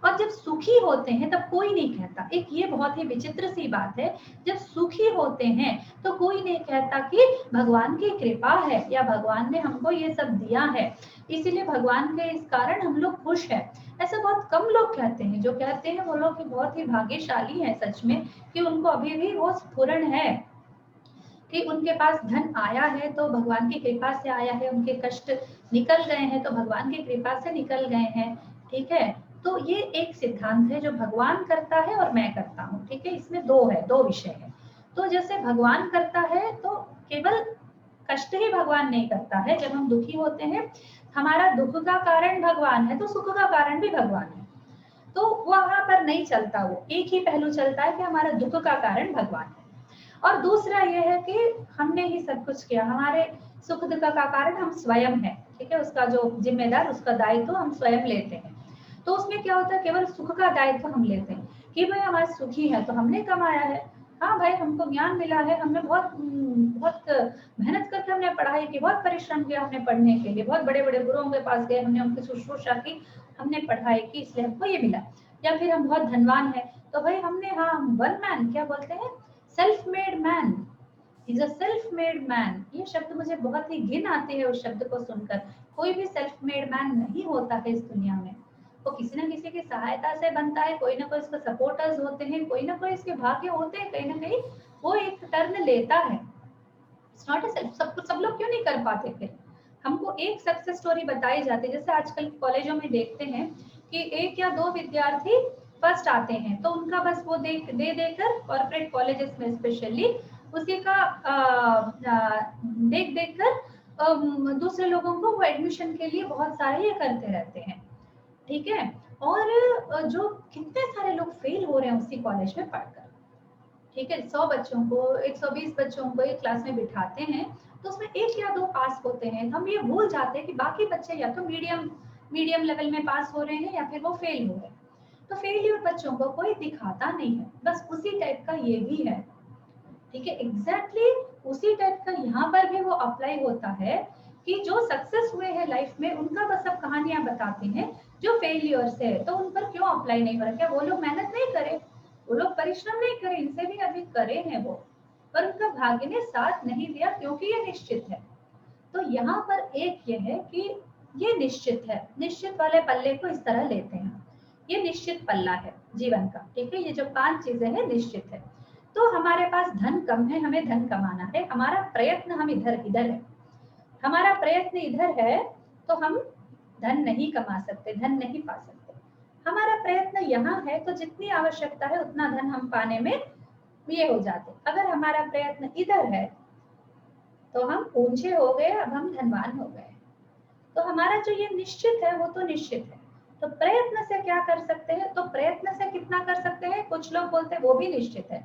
और जब सुखी होते हैं तब कोई नहीं कहता, एक ये बहुत ही विचित्र सी बात है, जब सुखी होते हैं तो कोई नहीं कहता कि भगवान की कृपा है या भगवान ने हमको ये सब दिया है, इसीलिए भगवान के इस कारण हम लोग खुश हैं। ऐसा बहुत कम लोग कहते हैं। जो कहते हैं वो लोग बहुत ही भाग्यशाली हैं सच में, कि उनको अभी भी वो स्फुरण है कि उनके पास धन आया है तो भगवान की कृपा से आया है, उनके कष्ट निकल गए हैं तो भगवान की कृपा से निकल गए हैं, ठीक है। तो ये एक सिद्धांत है जो भगवान करता है और मैं करता हूँ, ठीक है। इसमें दो विषय है। तो जैसे भगवान करता है तो केवल कष्ट ही भगवान नहीं करता है। जब हम दुखी होते हैं, हमारा दुख का कारण भगवान है तो सुख का कारण भी भगवान है। तो वहां पर नहीं चलता, वो एक ही पहलू चलता है कि हमारा दुख का कारण भगवान है। और दूसरा ये है कि हमने ही सब कुछ किया, हमारे सुख दुख का कारण हम स्वयं हैं, ठीक है। उसका जो जिम्मेदार, उसका दायित्व हम स्वयं लेते हैं। तो उसमें क्या होता है, केवल सुख का दायित्व हम लेते हैं कि भाई हमारे सुखी है तो हमने कमाया है, हाँ भाई हमको ज्ञान मिला है, हमने बहुत मेहनत करके हमने पढ़ाई की, बहुत परिश्रम किया हमने पढ़ने के लिए, बहुत बड़े बड़े गुरुओं के पास गए, हमने उनकी शुश्रूषा की, हमने पढ़ाई की, इसलिए हमको ये मिला। या फिर हम बहुत धनवान है तो भाई हमने, हाँ, वन मैन क्या बोलते हैं, self made man, is a self made man. ये शब्द मुझे बहुत ही घिन आती है उस शब्द को सुनकर। कोई भी सेल्फ मेड मैन नहीं होता है इस दुनिया में, वो किसी न किसी की सहायता से बनता है, कोई ना कोई इसके सपोर्टर्स होते हैं, कोई ना कोई इसके भाग्य होते हैं, कहीं ना कहीं वो एक टर्न लेता है। It's not a self. सब लोग क्यों नहीं कर पाते? फिर हमको एक सक्सेस स्टोरी बताई जाती है, जैसे आजकल कॉलेजों में देखते हैं कि एक या दो विद्यार्थी फर्स्ट आते हैं तो उनका बस वो देकर कॉर्पोरेट कॉलेजेस में स्पेशली उसी का देख कर दूसरे लोगों को वो एडमिशन के लिए बहुत सारे ये करते रहते हैं, ठीक है। और जो कितने सारे लोग फेल हो रहे हैं उसी कॉलेज में पढ़कर, ठीक है। 100 बच्चों को, 120 बच्चों को एक क्लास में बिठाते हैं तो उसमें एक या दो पास होते हैं। हम ये भूल जाते हैं कि बाकी बच्चे या तो मीडियम लेवल में पास हो रहे हैं या फिर वो फेल हो रहे हैं। तो फेलियर बच्चों को कोई दिखाता नहीं है, बस उसी टाइप का ये भी है, ठीक है। एग्जैक्टली उसी टाइप का यहाँ पर भी वो अप्लाई होता है कि जो सक्सेस हुए हैं लाइफ में उनका बस सब कहानियां बताते हैं, जो फेलियर्स है तो उन पर क्यों अप्लाई नहीं हो रहा? क्या वो लोग मेहनत नहीं करे, वो लोग परिश्रम नहीं करे, इनसे भी अधिक करे हैं वो, पर उनका भाग्य ने साथ नहीं दिया क्योंकि ये निश्चित है। तो यहाँ पर एक ये है कि ये निश्चित है, निश्चित वाले पल्ले को इस तरह लेते हैं, ये निश्चित पल्ला है जीवन का, ठीक है। ये जो 5 चीजें हैं निश्चित है। तो हमारे पास धन कम है, हमें धन कमाना है, हमारा प्रयत्न हम इधर है, हमारा प्रयत्न इधर है तो हम धन नहीं कमा सकते, धन नहीं पा सकते। हमारा प्रयत्न यहाँ है तो जितनी आवश्यकता है उतना धन हम पाने में ये हो जाते। अगर हमारा प्रयत्न इधर है तो हम ऊंचे हो गए, अब हम धनवान हो गए। तो हमारा जो ये निश्चित है वो तो निश्चित है। तो प्रयत्न से क्या कर सकते हैं, तो प्रयत्न से कितना कर सकते हैं, कुछ लोग बोलते हैं वो भी निश्चित है।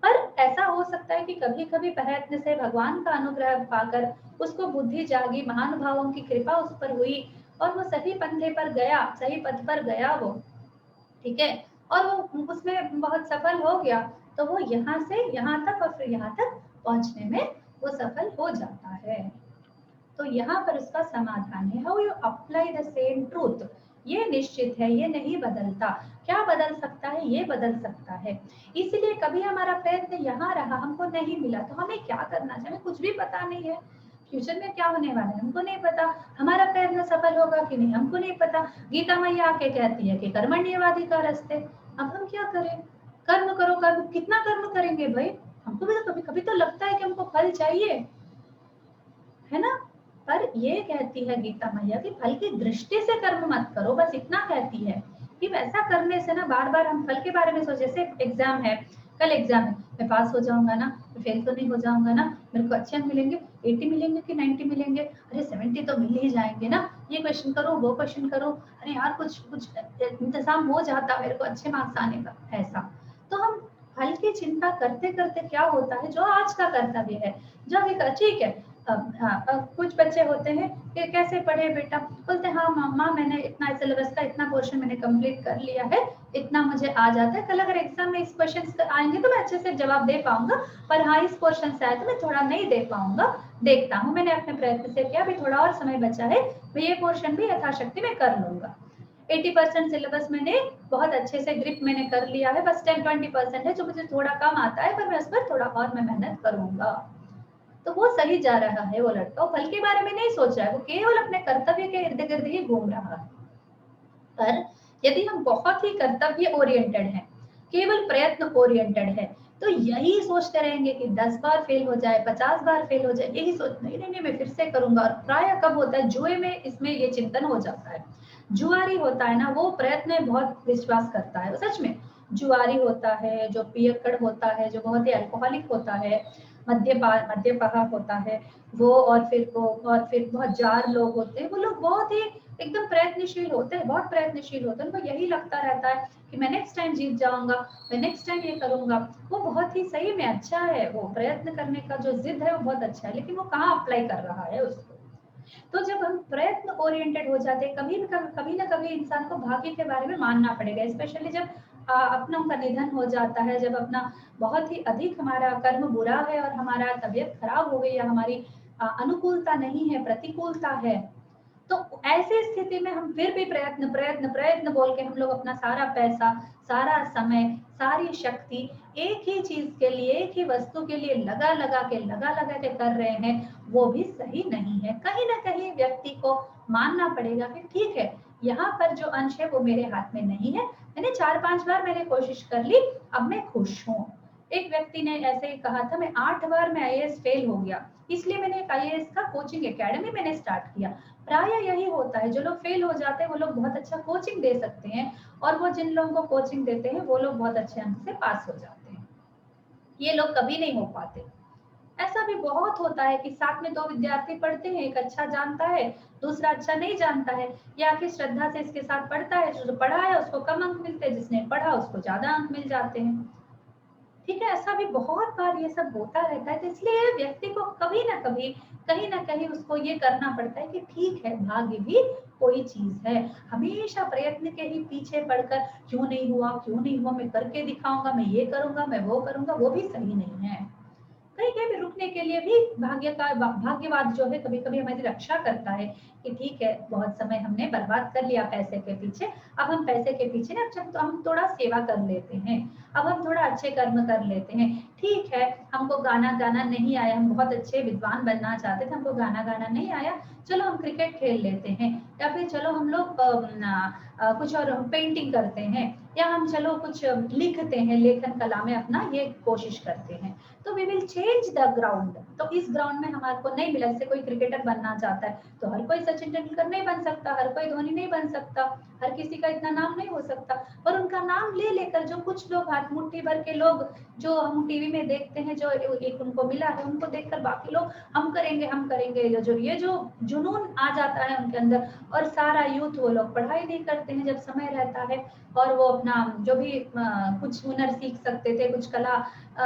पर ऐसा हो सकता है कि कभी कभी प्रयत्न से भगवान का अनुग्रह पाकर उसको बुद्धि जागी, महानुभावों की कृपा उस पर हुई और वो सही पंथे पर गया, सही पथ पर गया वो, ठीक है, और वो उसमें बहुत सफल हो गया, तो वो यहाँ से यहाँ तक और फिर यहाँ तक पहुंचने में वो सफल हो जाता है। तो यहाँ पर उसका समाधान है, how you apply the same truth. ये निश्चित है, ये नहीं बदलता। क्या बदल सकता है, ये बदल सकता है। इसलिए कभी हमारा प्रयत्न यहाँ रहा, हमको नहीं मिला, तो हमें क्या करना चाहिए, कुछ भी पता नहीं है। फ्यूचर में क्या होने वाला है हमको नहीं पता, हमारा प्रयत्न सफल होगा कि नहीं हमको नहीं पता। गीता मैया आके कहती है कि कर्मण्येवाधिकारस्ते। अब हम क्या करें, कर्म करो, कर्म कितना कर्म करेंगे भाई, हमको भी तो कभी कभी तो लगता है कि हमको फल चाहिए, है ना। पर ये कहती है गीता मैया कि फल की दृष्टि से कर्म मत करो, बस इतना कहती है कि वैसा करने से ना बार बार हम फल के बारे में सोचे। जैसे एग्जाम है, कल एग्जाम है, मैं पास हो जाऊंगा ना, मैं फेल तो नहीं हो जाऊंगा ना, मेरे को अच्छे अंक मिलेंगे, 80 मिलेंगे कि 90 मिलेंगे, अरे 70 तो मिल ही जाएंगे ना, ये क्वेश्चन करो वो क्वेश्चन करो, अरे यार कुछ इंतजाम हो जाता मेरे को अच्छे मार्क्स आने का, ऐसा। तो हम फल की चिंता करते करते क्या होता है, जो आज का कर्तव्य है, जो अभी का, ठीक है। कुछ बच्चे होते हैं कि कैसे पढ़े बेटा, बोलते हैं हाँ मामा मैंने इतना सिलेबस का इतना पोर्शन मैंने कंप्लीट कर लिया है, इतना मुझे आ जाता है, कल अगर एग्जाम में इस क्वेश्चन आएंगे तो मैं अच्छे से जवाब दे पाऊंगा, पर हाँ इस क्वेश्चन से आए तो मैं थोड़ा नहीं दे पाऊंगा, देखता हूँ, मैंने अपने प्रयत्न से किया, अभी थोड़ा और समय बचा है, मैं ये पोर्शन भी यथाशक्ति में कर लूंगा। 80% सिलेबस मैंने बहुत अच्छे से ग्रिप मैंने कर लिया है, बस 10-20% है जो मुझे थोड़ा कम आता है, पर मैं उस पर थोड़ा और मैं मेहनत करूंगा। तो वो सही जा रहा है वो लड़का, वो फल के बारे में नहीं सोच रहा है, वो केवल अपने कर्तव्य के इर्द गिर्द ही घूम रहा है। पर यदि हम बहुत ही कर्तव्य ओरिएंटेड हैं, केवल प्रयत्न ओरिएंटेड है, तो यही सोचते रहेंगे कि 10 बार फेल हो जाए, 50 बार फेल हो जाए, यही सोच, नहीं नहीं मैं फिर से करूंगा। और प्राय कब होता है, जुए में इसमें ये चिंतन हो जाता है। जुआरी होता है ना, वो प्रयत्न में बहुत विश्वास करता है, सच में जुआरी होता है, जो पियक्कड़ होता है, जो बहुत ही अल्कोहलिक होता है, मद्यपहा होता है वो, और फिर बहुत जार लोग होते हैं, वो लोग बहुत ही एकदम प्रयत्नशील होते हैं, बहुत प्रयत्नशील होते हैं, उनको यही लगता रहता है कि मैं नेक्स्ट टाइम जीत जाऊंगा, मैं नेक्स्ट टाइम ये करूंगा। वो बहुत ही सही में अच्छा है, वो प्रयत्न करने का जो जिद है वो बहुत अच्छा है, लेकिन वो कहाँ अप्लाई कर रहा है उसको। तो जब हम प्रयत्न ओरिएंटेड हो जाते हैं, कभी ना कभी इंसान को भाग्य के बारे में मानना पड़ेगा, स्पेशली जब अपनों का निधन हो जाता है, जब अपना बहुत ही अधिक हमारा कर्म बुरा है और हमारा तबीयत खराब हो गई या हमारी अनुकूलता नहीं है, प्रतिकूलता है, तो ऐसी स्थिति में हम फिर भी प्रयत्न प्रयत्न प्रयत्न बोल के हम लोग अपना सारा पैसा, सारा समय, सारी शक्ति एक ही चीज के लिए, एक ही वस्तु के लिए लगा लगा के कर रहे हैं, वो भी सही नहीं है। कहीं ना कहीं व्यक्ति को मानना पड़ेगा कि ठीक है, यहाँ पर जो अंश है वो मेरे हाथ में नहीं है, मैंने 4-5 बार मैंने कोशिश कर ली, अब मैं खुश हूँ। एक व्यक्ति ने ऐसे ही कहा था, मैं 8 बार में आईएएस फेल हो गया, इसलिए मैंने एक आईएएस का कोचिंग एकेडमी मैंने स्टार्ट किया। प्राय यही होता है, जो लोग फेल हो जाते हैं वो लोग बहुत अच्छा कोचिंग दे सकते हैं, और वो जिन लोगों को कोचिंग देते हैं वो लोग बहुत अच्छे अंक से पास हो जाते हैं, ये लोग कभी नहीं हो पाते। ऐसा भी बहुत होता है कि साथ में 2 विद्यार्थी पढ़ते हैं, एक अच्छा जानता है, दूसरा अच्छा नहीं जानता है, या कि श्रद्धा से इसके साथ पढ़ता है, जो पढ़ा है उसको कम अंक मिलते हैं, जिसने पढ़ा उसको ज्यादा अंक मिल जाते हैं, ठीक है। ऐसा भी बहुत बार ये सब होता रहता है, तो इसलिए व्यक्ति को कभी ना कभी कहीं ना कहीं उसको ये करना पड़ता है कि ठीक है, भाग्य भी कोई चीज है। हमेशा प्रयत्न के ही पीछे पड़कर क्यों नहीं हुआ, मैं करके दिखाऊंगा, मैं ये करूंगा, मैं वो करूंगा, वो भी सही नहीं है। कहीं कहीं भी रुकने के लिए भी भाग्यवाद जो है कभी कभी हमारी रक्षा करता है कि ठीक है, बहुत समय हमने बर्बाद कर लिया पैसे के पीछे, अब हम पैसे के पीछे ना, तो हम थोड़ा सेवा कर लेते हैं, अब हम थोड़ा अच्छे कर्म कर लेते हैं। ठीक है, हमको गाना गाना नहीं आया, हम बहुत अच्छे विद्वान बनना चाहते थे, हमको गाना गाना नहीं आया, चलो हम क्रिकेट खेल लेते हैं, या फिर चलो हम लोग कुछ और पेंटिंग करते हैं, या हम चलो कुछ लिखते हैं, लेखन कला में अपना ये कोशिश करते हैं, तो we will change the ground. तो इस ग्राउंड में हमारे को नहीं मिला, जैसे कोई क्रिकेटर बनना चाहता है तो हर कोई सचिन तेंदुलकर नहीं बन सकता, हर कोई धोनी नहीं बन सकता, हर किसी का इतना नाम नहीं हो सकता, पर उनका नाम ले लेकर जो कुछ लोग, हाथ मुट्ठी भर के लोग जो हम टीवी में देखते हैं, जो एक उनको मिला है, उनको देखकर बाकी लोग हम करेंगे, ये जो जुनून आ जाता है उनके अंदर, और सारा यूथ, वो लोग पढ़ाई नहीं करते हैं जब समय रहता है, और वो अपना जो भी कुछ हुनर सीख सकते थे, कुछ कला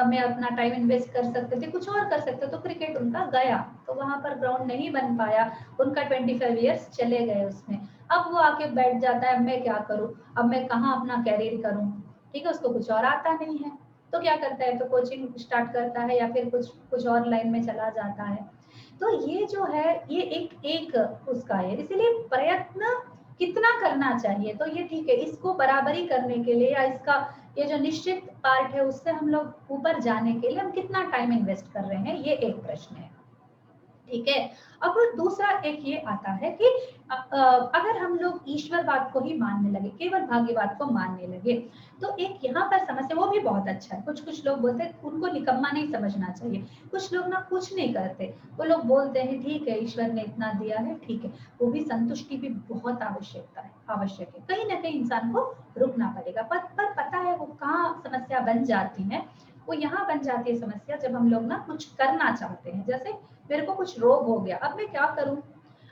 में अपना टाइम इन्वेस्ट कर सकते थे, कुछ और कर सकते, तो क्रिकेट उनका गया, तो वहां पर ग्राउंड नहीं बन पाया, उनका 25 ईयर्स चले गए उसमें। अब वो आके बैठ जाता है, अब मैं क्या करूं, अब मैं कहाँ अपना कैरियर करूं, ठीक है, उसको कुछ और आता नहीं है, तो क्या करता है, तो कोचिंग स्टार्ट करता है या फिर कुछ और लाइन में चला जाता है। तो ये जो है, ये एक उसका है, इसीलिए प्रयत्न कितना करना चाहिए, तो ये ठीक है, इसको बराबरी करने के लिए या इसका ये जो निश्चित पार्ट है उससे हम लोग ऊपर जाने के लिए हम कितना टाइम इन्वेस्ट कर रहे हैं, ये एक प्रश्न है, ठीक है। अब दूसरा एक ये आता है कि अगर हम लोग ईश्वरवाद को ही मानने लगे, केवल भाग्यवाद को मानने लगे, तो एक यहाँ पर समस्या, वो भी बहुत अच्छा है, कुछ लोग बोलते हैं उनको निकम्मा नहीं समझना चाहिए, कुछ लोग ना कुछ नहीं करते, वो लोग बोलते हैं ठीक है ईश्वर ने इतना दिया है, ठीक है, वो भी संतुष्टि भी बहुत आवश्यक है, कहीं ना कहीं इंसान को रुकना पड़ेगा, पर पता है वो कहाँ समस्या बन जाती है, वो यहाँ बन जाती है समस्या जब हम लोग ना कुछ करना चाहते हैं, जैसे मेरे को कुछ रोग हो गया, अब मैं क्या करूं,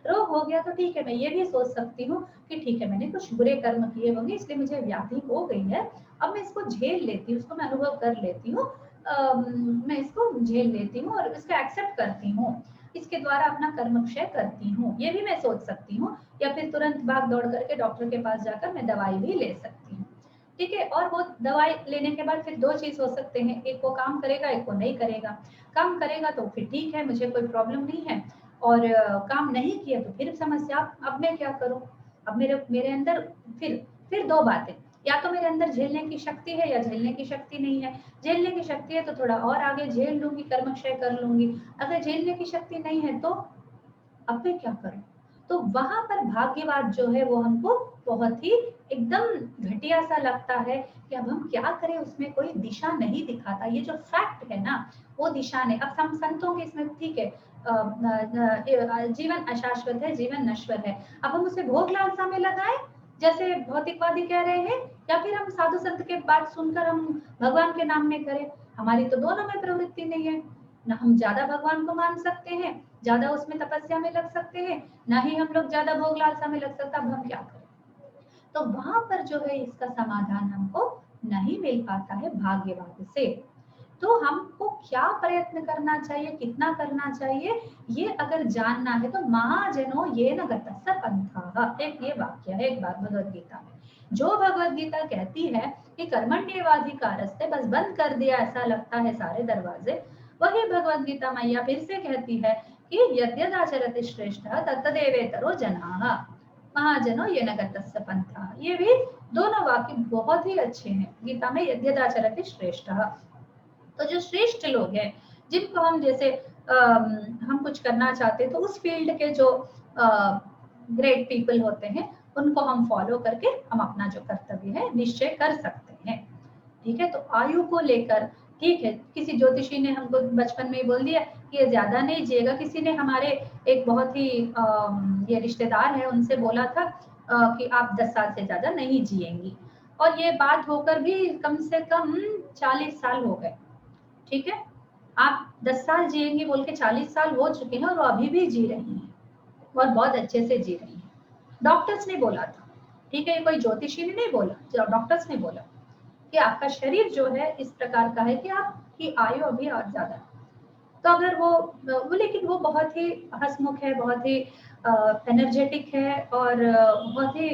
रोग हो गया तो ठीक है, मैं ये भी सोच सकती हूँ कि ठीक है मैंने कुछ बुरे कर्म किए होंगे इसलिए मुझे व्याधि हो गई है, अब मैं इसको झेल लेती हूँ, उसको मैं अनुभव कर लेती हूँ, मैं इसको झेल लेती हूँ और इसको एक्सेप्ट करती हूँ, इसके द्वारा अपना कर्म क्षय करती हूँ, ये भी मैं सोच सकती हूँ, या फिर तुरंत भाग दौड़ करके डॉक्टर के पास जाकर मैं दवाई भी ले सकती हूँ, ठीक है। और वो दवाई लेने के बाद फिर दो चीज हो सकते हैं, एक को काम करेगा, एक को नहीं करेगा, काम करेगा तो फिर ठीक है, मुझे कोई प्रॉब्लम नहीं है, और काम नहीं किया तो फिर समस्या, अब मैं क्या करूं, अब मेरे अंदर फिर दो बातें, या तो मेरे अंदर झेलने की शक्ति है या झेलने की शक्ति नहीं है, झेलने की शक्ति है तो थोड़ा और आगे झेल लूंगी, कर्म क्षय कर लूंगी, अगर झेलने की शक्ति नहीं है तो अब मैं क्या करूं, तो वहां पर भाग्यवाद जो है वो हमको बहुत ही एकदम घटिया सा लगता है कि अब हम क्या करें, उसमें कोई दिशा नहीं दिखाता, ये जो फैक्ट है ना वो दिशा नहीं। अब हम संतों के इसमें ठीक है, जीवन अशाश्वत है, जीवन नश्वर है, अब हम उसे भोग लालसा में लगाएं जैसे भौतिकवादी कह रहे हैं, या फिर हम साधु संत के बात सुनकर हम भगवान के नाम में करें, हमारी तो दोनों में प्रवृत्ति नहीं है, ना हम ज्यादा भगवान को मान सकते हैं, ज्यादा उसमें तपस्या में लग सकते हैं, ना ही हम लोग ज्यादा भोग लालसा में लग सकता, अब हम क्या करें, तो वहां पर जो है इसका समाधान हमको नहीं मिल पाता है भाग्यवाद से। तो हमको क्या प्रयत्न करना चाहिए, कितना करना चाहिए, ये अगर जानना है तो महाजनो ये न गतस्स पंथः, एक ये वाक्य है एक बार भगवद गीता में, जो भगवद गीता कहती है कि कर्मण्येवाधिकारस्ते, बस बंद कर दिया ऐसा लगता है सारे दरवाजे, वही भगवद गीता मैया फिर से कहती है कि यद्यदाचरति श्रेष्ठः तत्तदेवेतरो जनाः, महाजनो ये न गतस्स पंथः, ये भी दोनों वाक्य बहुत ही अच्छे हैं गीता में, यद्यदाचरति श्रेष्ठः, तो जो श्रेष्ठ लोग हैं जिनको हम जैसे हम कुछ करना चाहते हैं तो उस फील्ड के जो ग्रेट पीपल होते हैं उनको हम फॉलो करके हम अपना जो कर्तव्य है निश्चय कर सकते हैं, ठीक है। तो आयु को लेकर ठीक है, किसी ज्योतिषी ने हमको बचपन में ही बोल दिया कि ये ज्यादा नहीं जिएगा, किसी ने हमारे एक बहुत ही ये रिश्तेदार है उनसे बोला था कि आप 10 साल से ज्यादा नहीं जिएंगी, और ये बात होकर भी कम से कम 40 साल हो गए, ठीक है, आप 10 साल जिएंगे बोल के 40 साल हो चुके हैं और वो अभी भी जी रही हैं और बहुत अच्छे से जी रही हैं, डॉक्टर्स ने बोला था, ठीक है, ये कोई ज्योतिषी ने नहीं बोला, डॉक्टर्स ने बोला कि आपका शरीर जो है इस प्रकार का है कि आपकी आयु अभी और ज्यादा, तो अगर वो लेकिन वो बहुत ही हंसमुख है, बहुत ही एनर्जेटिक है और बहुत ही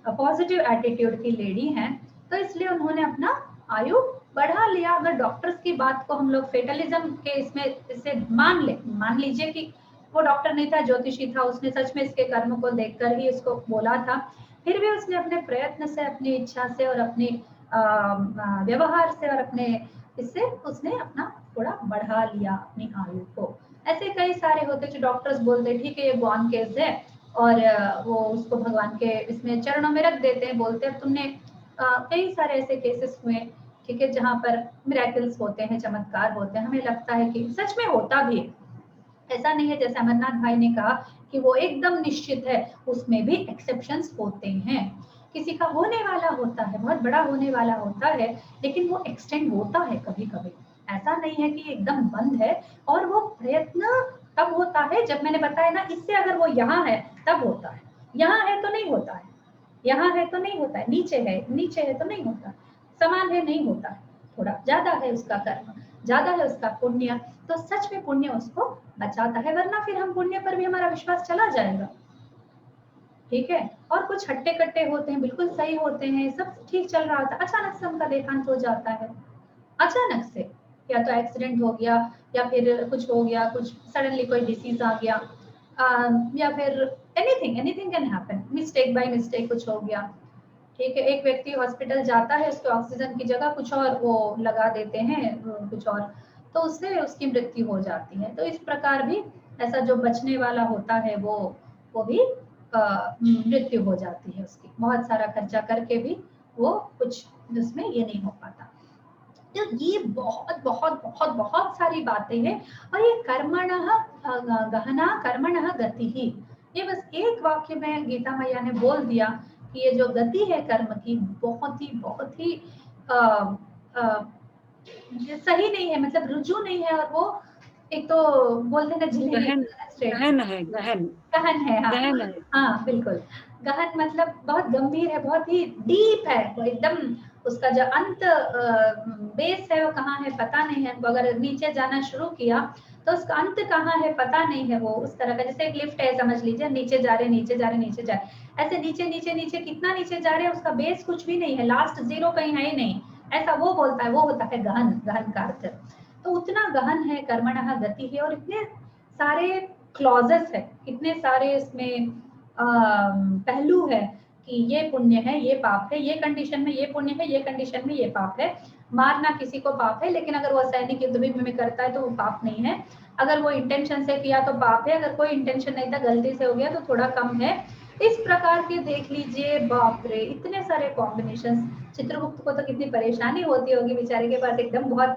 पॉजिटिव एटीट्यूड की लेडी हैं, तो इसलिए उन्होंने अपना आयु बढ़ा लिया। अगर डॉक्टर्स की बात को हम लोग फेटलिज्म के इसमें इसे मान लीजिए कि वो डॉक्टर नहीं था, ज्योतिषी था, उसने सच में इसके कर्म को देखकर ही इसको बोला था, फिर भी उसने अपने प्रयत्न से, अपनी इच्छा से और अपने व्यवहार से और अपने इससे उसने अपना थोड़ा बढ़ा लिया अपनी आयु को। ऐसे कई सारे होते जो डॉक्टर्स बोलते ठीक है ये गॉन केस है और वो उसको भगवान के इसमें चरणों में रख देते हैं, बोलते हैं तुमने कई सारे ऐसे केसेस हुए, ठीक है, जहाँ पर मिरेकल्स होते हैं, चमत्कार होते हैं, हमें लगता है कि सच में होता भी है, ऐसा नहीं है। जैसे अमरनाथ भाई ने कहा कि कि वो एकदम निश्चित है, उसमें भी एक्सेप्शंस होते हैं। किसी का होने वाला होता है, बहुत बड़ा होने वाला होता है, लेकिन वो एक्सटेंड होता है कभी कभी, ऐसा नहीं है कि एकदम बंद है। और वो प्रयत्न तब होता है जब मैंने बताया ना, इससे अगर वो यहाँ है तब होता है, यहाँ है तो नहीं होता है, यहाँ है तो नहीं होता है, नीचे है तो नहीं होता, समान है नहीं होता है, थोड़ा ज्यादा है उसका कर्म, ज्यादा है उसका पुण्य, तो सच में पुण्य उसको बचाता है, वरना फिर हम पुण्य पर भी हमारा विश्वास चला जाएगा। ठीक है। और कुछ हट्टे कट्टे होते हैं, बिल्कुल सही होते हैं, सब ठीक चल रहा था, अचानक से उनका देहांत हो जाता है, अचानक से, या तो एक्सीडेंट हो गया, या फिर कुछ हो गया, कुछ सडनली कोई डिसीज आ गया, या फिर anything can happen, mistake by mistake कुछ हो गया। ठीक है। एक व्यक्ति हॉस्पिटल जाता है, उसके ऑक्सीजन की जगह कुछ और वो लगा देते हैं कुछ और, तो उससे उसकी मृत्यु हो जाती है। तो इस प्रकार भी ऐसा जो बचने वाला होता है वो भी मृत्यु हो जाती है उसकी, बहुत सारा खर्चा करके भी वो कुछ उसमें ये नहीं हो पाता। तो ये बहुत बहुत बहुत बहुत सारी बातें हैं। और ये कर्मणः गहना कर्मणः गति ही, ये बस एक वाक्य में गीता मैया ने बोल दिया कि ये जो गति है कर्म की, बहुत ही सही नहीं है, मतलब रुजू नहीं है। और वो एक तो बोलते हैं ना गहन है, हाँ, गहन है। हाँ बिल्कुल, गहन मतलब बहुत गंभीर है, बहुत ही डीप है, वो एकदम उसका जो अंत बेस है वो कहाँ है पता नहीं है। वो अगर नीचे जाना शुरू किया तो उसका अंत कहाँ है पता नहीं है। वो उस तरह का, जैसे एक लिफ्ट है समझ लीजिए, नीचे जा रहे ऐसे नीचे कितना नीचे जा रहे हैं, उसका बेस कुछ भी नहीं है, लास्ट जीरो कहीं है ही नहीं, ऐसा वो बोलता है, वो होता है गहन का अर्थ। तो उतना गहन है कर्मणः गति है। और इतने सारे क्लॉजेस है, इतने सारे इसमें पहलू है कि ये पुण्य है, ये पाप है, ये कंडीशन में ये पुण्य है, ये कंडीशन में ये पाप है। मारना किसी को पाप है, लेकिन अगर वो सैनिक युद्ध में करता है तो वो पाप नहीं है। अगर वो इंटेंशन से किया तो पाप है, अगर कोई इंटेंशन नहीं था, गलती से हो गया तो थोड़ा कम है। इस प्रकार के देख लीजिए, बाप रे इतने सारे कॉम्बिनेशंस। चित्रगुप्त को तो कितनी परेशानी होती होगी बेचारे के पास, एकदम बहुत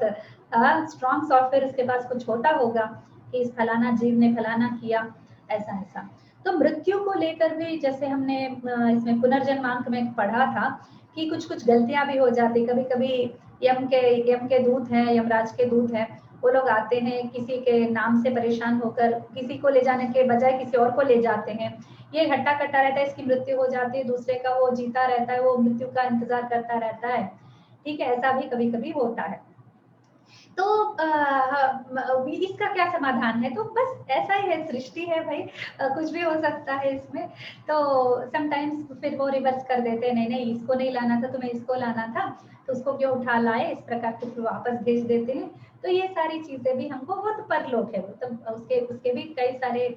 स्ट्रॉन्ग सॉफ्टवेयर उसके पास कुछ होता होगा कि इस फलाना जीव ने फलाना किया, ऐसा। तो मृत्यु को लेकर भी जैसे हमने इसमें पुनर्जन्मांक में पढ़ा था कि कुछ गलतियां भी हो जाती, कभी कभी यम के दूत हैं, यमराज के दूत हैं, वो लोग आते हैं किसी के नाम से परेशान होकर, किसी को ले जाने के बजाय किसी और को ले जाते हैं, ये हट्टा कट्टा रहता है, इसकी मृत्यु हो जाती है, दूसरे का वो जीता रहता है, वो मृत्यु का इंतजार करता रहता है। ठीक है, ऐसा भी कभी कभी होता है। तो इसका क्या समाधान है? तो बस ऐसा ही है, सृष्टि है भाई, कुछ भी हो सकता है इसमें। तो समटाइम्स फिर वो रिवर्स कर देते हैं, नहीं इसको नहीं लाना था, तुम्हें इसको लाना था, तो उसको क्यों उठा लाए, इस प्रकार के फिर वापस भेज देते हैं। तो ये सारी चीजें भी हमको बहुत परलोक है, मतलब उसके भी कई सारे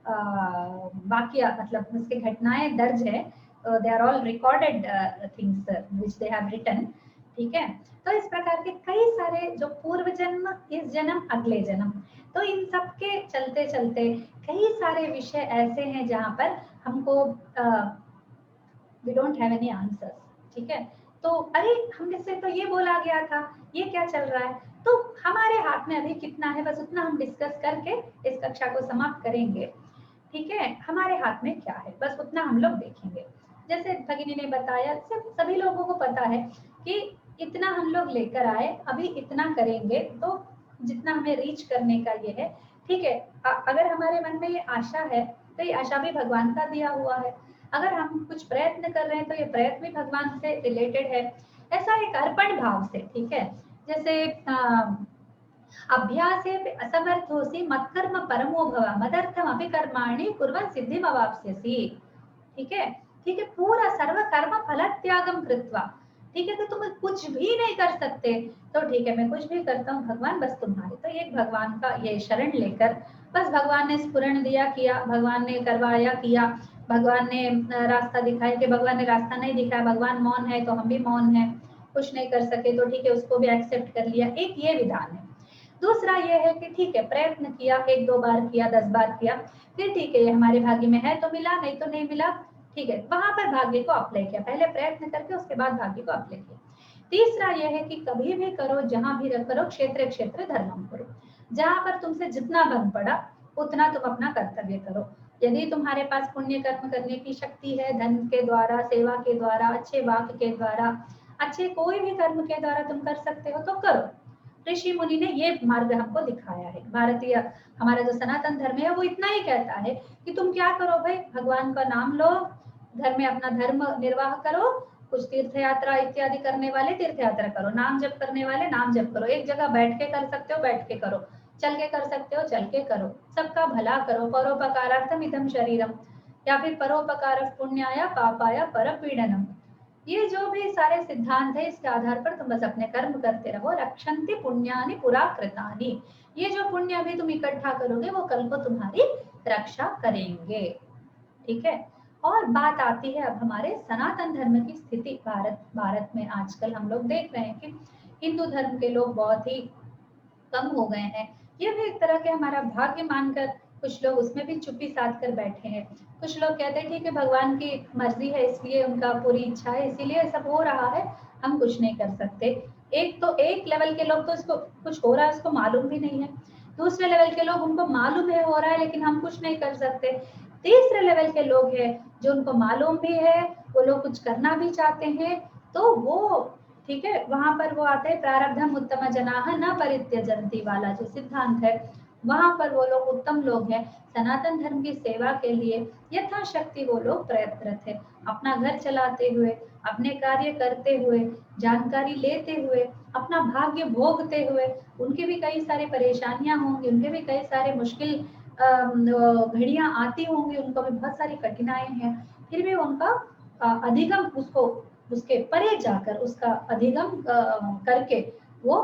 वाक्य, मतलब उसके घटनाएं दर्ज है, they are all recorded things which they have written. ठीक है। तो इस प्रकार के कई सारे जो पूर्व जन्म, इस जन्म, अगले जन्म, तो इन सब के चलते चलते कई सारे विषय ऐसे हैं जहां पर हमको we don't have any answers. ठीक है। तो अरे हमने से तो ये बोला गया था, ये क्या चल रहा है, तो हमारे हाथ में अभी कितना है, बस उतना हम डिस्कस करके इस कक्षा को समाप्त करेंगे। ठीक है। हमारे हाथ में क्या है, बस उतना हम लोग देखेंगे। जैसे भगिनी ने बताया, सभी लोगों को पता है कि इतना हम लोग लेकर आए, अभी इतना करेंगे, तो जितना हमें रीच करने का ये है। ठीक है। अगर हमारे मन में ये आशा है तो ये आशा भी भगवान का दिया हुआ है। अगर हम कुछ प्रयत्न कर रहे हैं तो ये प्रयत्न भी भगवान से रिलेटेड है, ऐसा एक अर्पण भाव से। ठीक है। जैसे अभ्यासे असमर्थोसी मत्कर्म परमो भव मदर्थम अपि कर्माणि कुर्वन् सिद्धिम अवाप्स्यसि। ठीक है। ठीक है। पूरा सर्व कर्म फल त्यागम कृत्वा। ठीक है। तो तुम कुछ भी नहीं कर सकते तो ठीक है, मैं कुछ भी करता हूँ भगवान, बस तुम्हारे। तो एक भगवान का ये शरण लेकर, बस भगवान ने स्फुरण दिया, किया, भगवान ने करवाया, किया, भगवान ने रास्ता दिखाया, कि भगवान ने रास्ता नहीं दिखाया, भगवान मौन है तो हम भी मौन है, कुछ नहीं कर सके तो ठीक है, उसको भी एक्सेप्ट कर लिया। एक ये विधान है। दूसरा ये है कि ठीक है, प्रयत्न किया, 1-2 बार किया, 10 बार किया, फिर ठीक है, ये हमारे भाग्य में है तो मिला, नहीं तो नहीं मिला। ठीक है, वहां पर भाग्य को अप्लाई किया, पहले प्रयत्न करके उसके बाद भाग्य को अप्लाई किया। तीसरा यह है कि कभी भी करो, जहां भी करो, क्षेत्र धर्मम करो, जहां पर तुमसे जितना बन पड़ा उतना तुम अपना कर्तव्य करो। यदि तुम्हारे पास पुण्य कर्म करने की शक्ति है, धन के द्वारा, सेवा के द्वारा, अच्छे वाक्य के द्वारा, अच्छे कोई भी कर्म के द्वारा तुम कर सकते हो तो करो। ऋषि मुनि ने ये मार्ग हमको दिखाया है। भारतीय हमारा जो सनातन धर्म है वो इतना ही कहता है कि तुम क्या करो भाई, भगवान का नाम लो, घर में अपना धर्म निर्वाह करो, कुछ तीर्थ यात्रा इत्यादि करने वाले तीर्थ यात्रा करो, नाम जप करने वाले नाम जप करो, एक जगह बैठ के कर सकते हो बैठ के करो, चल के कर सकते हो चल के करो, सबका भला करो, परोपकारार्थम इदम शरीरम, या फिर परोपकार पुण्याय पापाय परपीडनम। ये जो भी सारे सिद्धांत है इसके आधार पर तुम बस अपने कर्म करते रहो। रक्षन्ति पुण्यानि पुरा कृतानि, ये जो पुण्य अभी तुम इकट्ठा करोगे वो कल को तुम्हारी रक्षा करेंगे। ठीक है, और बात आती है अब हमारे सनातन धर्म की स्थिति। भारत में आजकल हम लोग देख रहे हैं कि हिंदू धर्म के लोग बहुत ही कम हो गए हैं। ये भी एक तरह के हमारा भाग्य मानकर कुछ लोग उसमें भी चुप्पी साध कर बैठे हैं। कुछ लोग कहते हैं ठीक है भगवान की मर्जी है, इसलिए उनका पूरी इच्छा है, इसीलिए सब हो रहा है, हम कुछ नहीं कर सकते। एक लेवल के लोग तो इसको कुछ हो रहा है उसको मालूम भी नहीं है, दूसरे लेवल के लोग उनको मालूम है हो रहा है लेकिन हम कुछ नहीं कर सकते, तीसरे लेवल के लोग हैं जो उनको मालूम भी है, वो लोग कुछ करना भी चाहते हैं, तो वो ठीक है वहां पर वो आते हैं प्रारब्धम उत्तम जनाः न परित्यजन्ति वाला जो सिद्धांत है, वहां पर वो लोग उत्तम लोग हैं। सनातन धर्म की सेवा के लिए यथाशक्ति वो लोग प्रयत्नरत है, अपना घर चलाते हुए, अपने कार्य करते हुए, जानकारी लेते हुए, अपना भाग्य भोगते हुए। उनके भी कई सारी परेशानियां होंगी, उनके भी कई सारे मुश्किल घड़ियां आती होंगी, उनको भी बहुत सारी कठिनाई हैं, फिर भी उनका अधिगम उसको उसके परे जाकर उसका अधिगम करके वो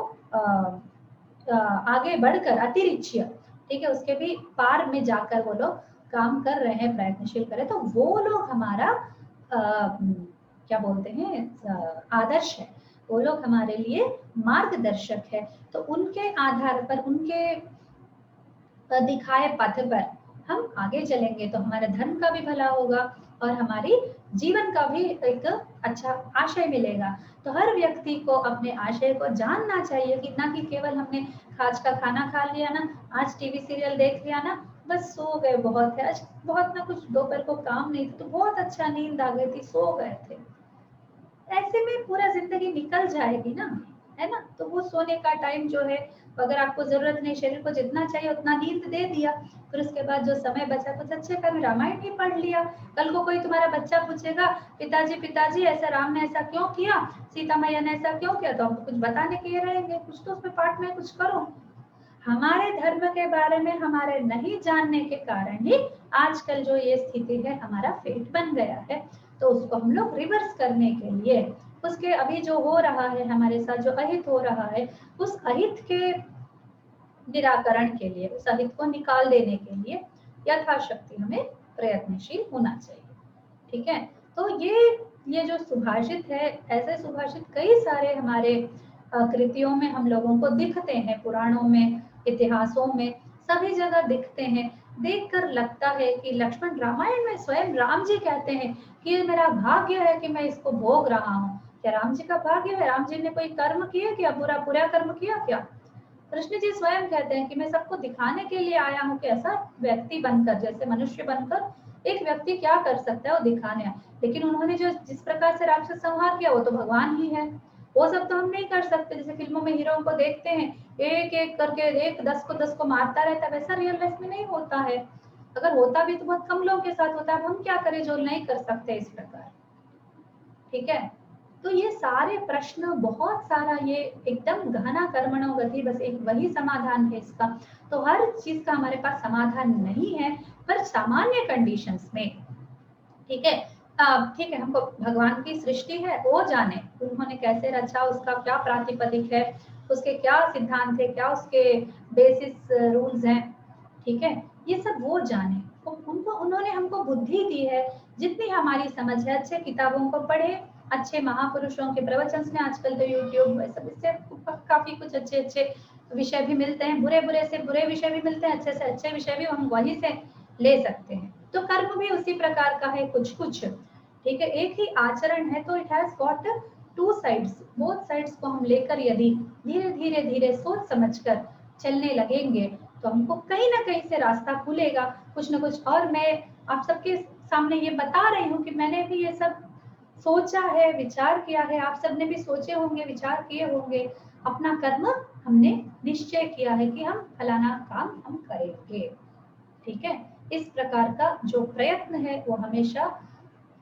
आगे बढ़कर अतिरिच्य ठीक है उसके भी पार में जाकर वो लोग काम कर रहे हैं, प्रयत्नशील करें, तो वो लोग हमारा क्या बोलते हैं आदर्श है, वो लोग हमारे लिए मार्गदर्शक है। तो उनके आधार पर, उनके दिखाए पथ पर हम आगे चलेंगे तो हमारे धर्म का भी भला होगा और हमारी जीवन का भी एक अच्छा आशय मिलेगा। तो हर व्यक्ति को अपने आशय को जानना चाहिए कि ना कि केवल हमने आज का खाना खा लिया ना, आज टीवी सीरियल देख लिया ना, बस सो गए, बहुत है आज, बहुत ना कुछ दोपहर को काम नहीं था तो बहुत अच्छा नींद आ गई थी, सो गए थे, ऐसे में पूरा जिंदगी निकल जाएगी ना, है ना। तो वो सोने का टाइम जो है, अगर आपको जरूरत नहीं, शरीर को जितना चाहिए उतना नींद दे दिया, फिर उसके बाद जो समय बचा कुछ अच्छे कर्म, रामायण ही पढ़ लिया। कल को कोई तुम्हारा बच्चा पूछेगा पिताजी ऐसा राम ने ऐसा क्यों किया, सीता मैया ने ऐसा क्यों किया, तो हमको कुछ बताने के लिए रहेंगे, कुछ तो उसमें पाठ में कुछ करो। हमारे धर्म के बारे में हमारे नहीं जानने के कारण ही आजकल जो ये स्थिति है हमारा फेट बन गया है। तो उसको हम लोग रिवर्स करने के लिए, उसके अभी जो हो रहा है हमारे साथ, जो अहित हो रहा है, उस अहित के निराकरण के लिए, उस अहित को निकाल देने के लिए यथाशक्ति हमें प्रयत्नशील होना चाहिए। ठीक है, तो ये जो सुभाषित है, ऐसे सुभाषित कई सारे हमारे कृतियों में हम लोगों को दिखते हैं, पुराणों में, इतिहासों में, सभी जगह दिखते हैं। देखकर लगता है कि लक्ष्मण, रामायण में स्वयं राम जी कहते हैं कि ये मेरा भाग्य है कि मैं इसको भोग रहा हूँ। क्या राम जी का भाग्य है? राम जी ने कोई कर्म किया क्या, बुरा कर्म किया क्या? कृष्ण जी स्वयं कहते हैं कि मैं सबको दिखाने के लिए आया हूँ कि ऐसा व्यक्ति बनकर, जैसे मनुष्य बनकर एक व्यक्ति क्या कर सकता है वो दिखाने आया। लेकिन उन्होंने जो जिस प्रकार से राक्षस संहार किया वो तो भगवान ही है, वो सब तो हम नहीं कर सकते। जैसे फिल्मों में हीरो को देखते हैं एक एक करके, एक 10 को मारता रहता है, वैसा रियल लाइफ में नहीं होता है। अगर होता भी तो बहुत कम लोगों के साथ होता है। हम क्या करें जो नहीं कर सकते इस प्रकार। ठीक है, तो ये सारे प्रश्न, बहुत सारा, ये एकदम गहना कर्मणो गति, बस एक वही समाधान है इसका। तो हर चीज का हमारे पास समाधान नहीं है, पर सामान्य कंडीशंस में। ठीक है, ठीक है, हमको भगवान की सृष्टि है वो जाने, उन्होंने कैसे रचा, उसका क्या प्रातिपदिक है, उसके क्या सिद्धांत है, क्या उसके बेसिस रूल्स हैं। ठीक है, ये सब वो जाने, उनको, उन्होंने हमको बुद्धि दी है, जितनी हमारी समझ है। अच्छे किताबों को पढ़े, अच्छे महापुरुषों के प्रवचन में, आजकल तो यूट्यूब सब इससे काफी कुछ अच्छे विषय भी मिलते हैं, बुरे से बुरे विषय भी मिलते हैं, अच्छे से अच्छे विषय भी हम वहीं से ले सकते हैं। तो कर्म भी उसी प्रकार का है कुछ। ठीक है, एक ही आचरण है तो it has got two sides, both sides को हम लेकर यदि धीरे धीरे सोच समझकर चलने लगेंगे तो हमको कहीं ना कहीं से रास्ता खुलेगा कुछ ना कुछ। और मैं आप सबके सामने ये बता रही हूँ कि मैंने भी ये सब सोचा है, विचार किया है, आप सबने भी सोचे होंगे, विचार किए होंगे, अपना कर्म हमने निश्चय किया है कि हम फलाना काम हम करेंगे। ठीक है, इस प्रकार का जो प्रयत्न है वो हमेशा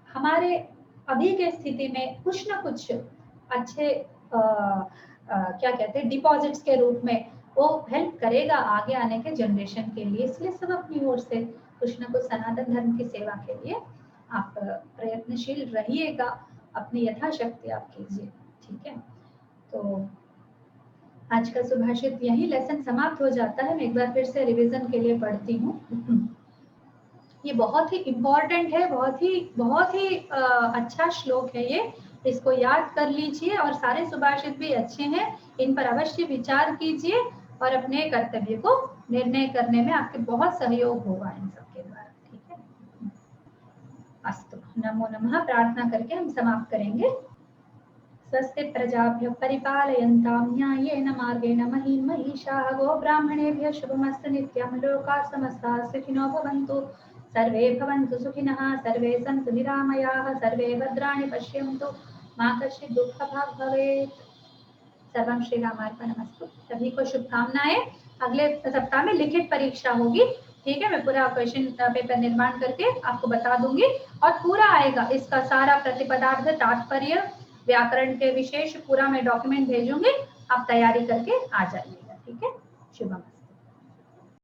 हमारे अभी के स्थिति में कुछ ना कुछ अच्छे क्या कहते हैं डिपॉजिट्स के रूप में वो हेल्प करेगा आगे आने के जनरेशन के लिए। इसलिए सब अपनी ओर से कुछ ना कुछ सनातन धर्म की सेवा के लिए आप प्रयत्नशील रहिएगा, अपनी यथाशक्ति आप कीजिए। ठीक है, तो आज का सुभाषित यही लेसन समाप्त हो जाता है। मैं एक बार फिर से रिवीजन के लिए पढ़ती हूँ। ये बहुत ही इम्पोर्टेंट है, बहुत ही अच्छा श्लोक है ये, इसको याद कर लीजिए। और सारे सुभाषित भी अच्छे हैं, इन पर अवश्य विचार कीजिए और अपने कर्तव्य को निर्णय करने में आपके बहुत सहयोग होगा इन सबके द्वारा। ठीक है, अस्तु, नमो नमः। प्रार्थना करके हम समाप्त करेंगे। स्वस्ति प्रजाभ्यः परिपालयन्तां न्यायेन मार्गेण महीं महिषाः गोब्राह्मणेभ्यः शुभमस्तु नित्यं। लोकाः समस्ताः सुखिनो भवन्तु, सर्वे भवन्तु सुखिनः, सर्वे सन्तु निरामयाः, सर्वे भद्राणि पश्यन्तु, मा कश्चित् दुःखभाग् भवेत्। सर्वं श्रीरामार्पणमस्तु। सभी को शुभकामनाएं। अगले सप्ताह में लिखित परीक्षा होगी। ठीक है, मैं पूरा क्वेश्चन पेपर निर्माण करके आपको बता दूंगी और पूरा आएगा, इसका सारा प्रतिपदार्थ, तात्पर्य, व्याकरण के विशेष पूरा मैं डॉक्यूमेंट भेजूंगी, आप तैयारी करके आ जाइएगा। ठीक है, शुभम।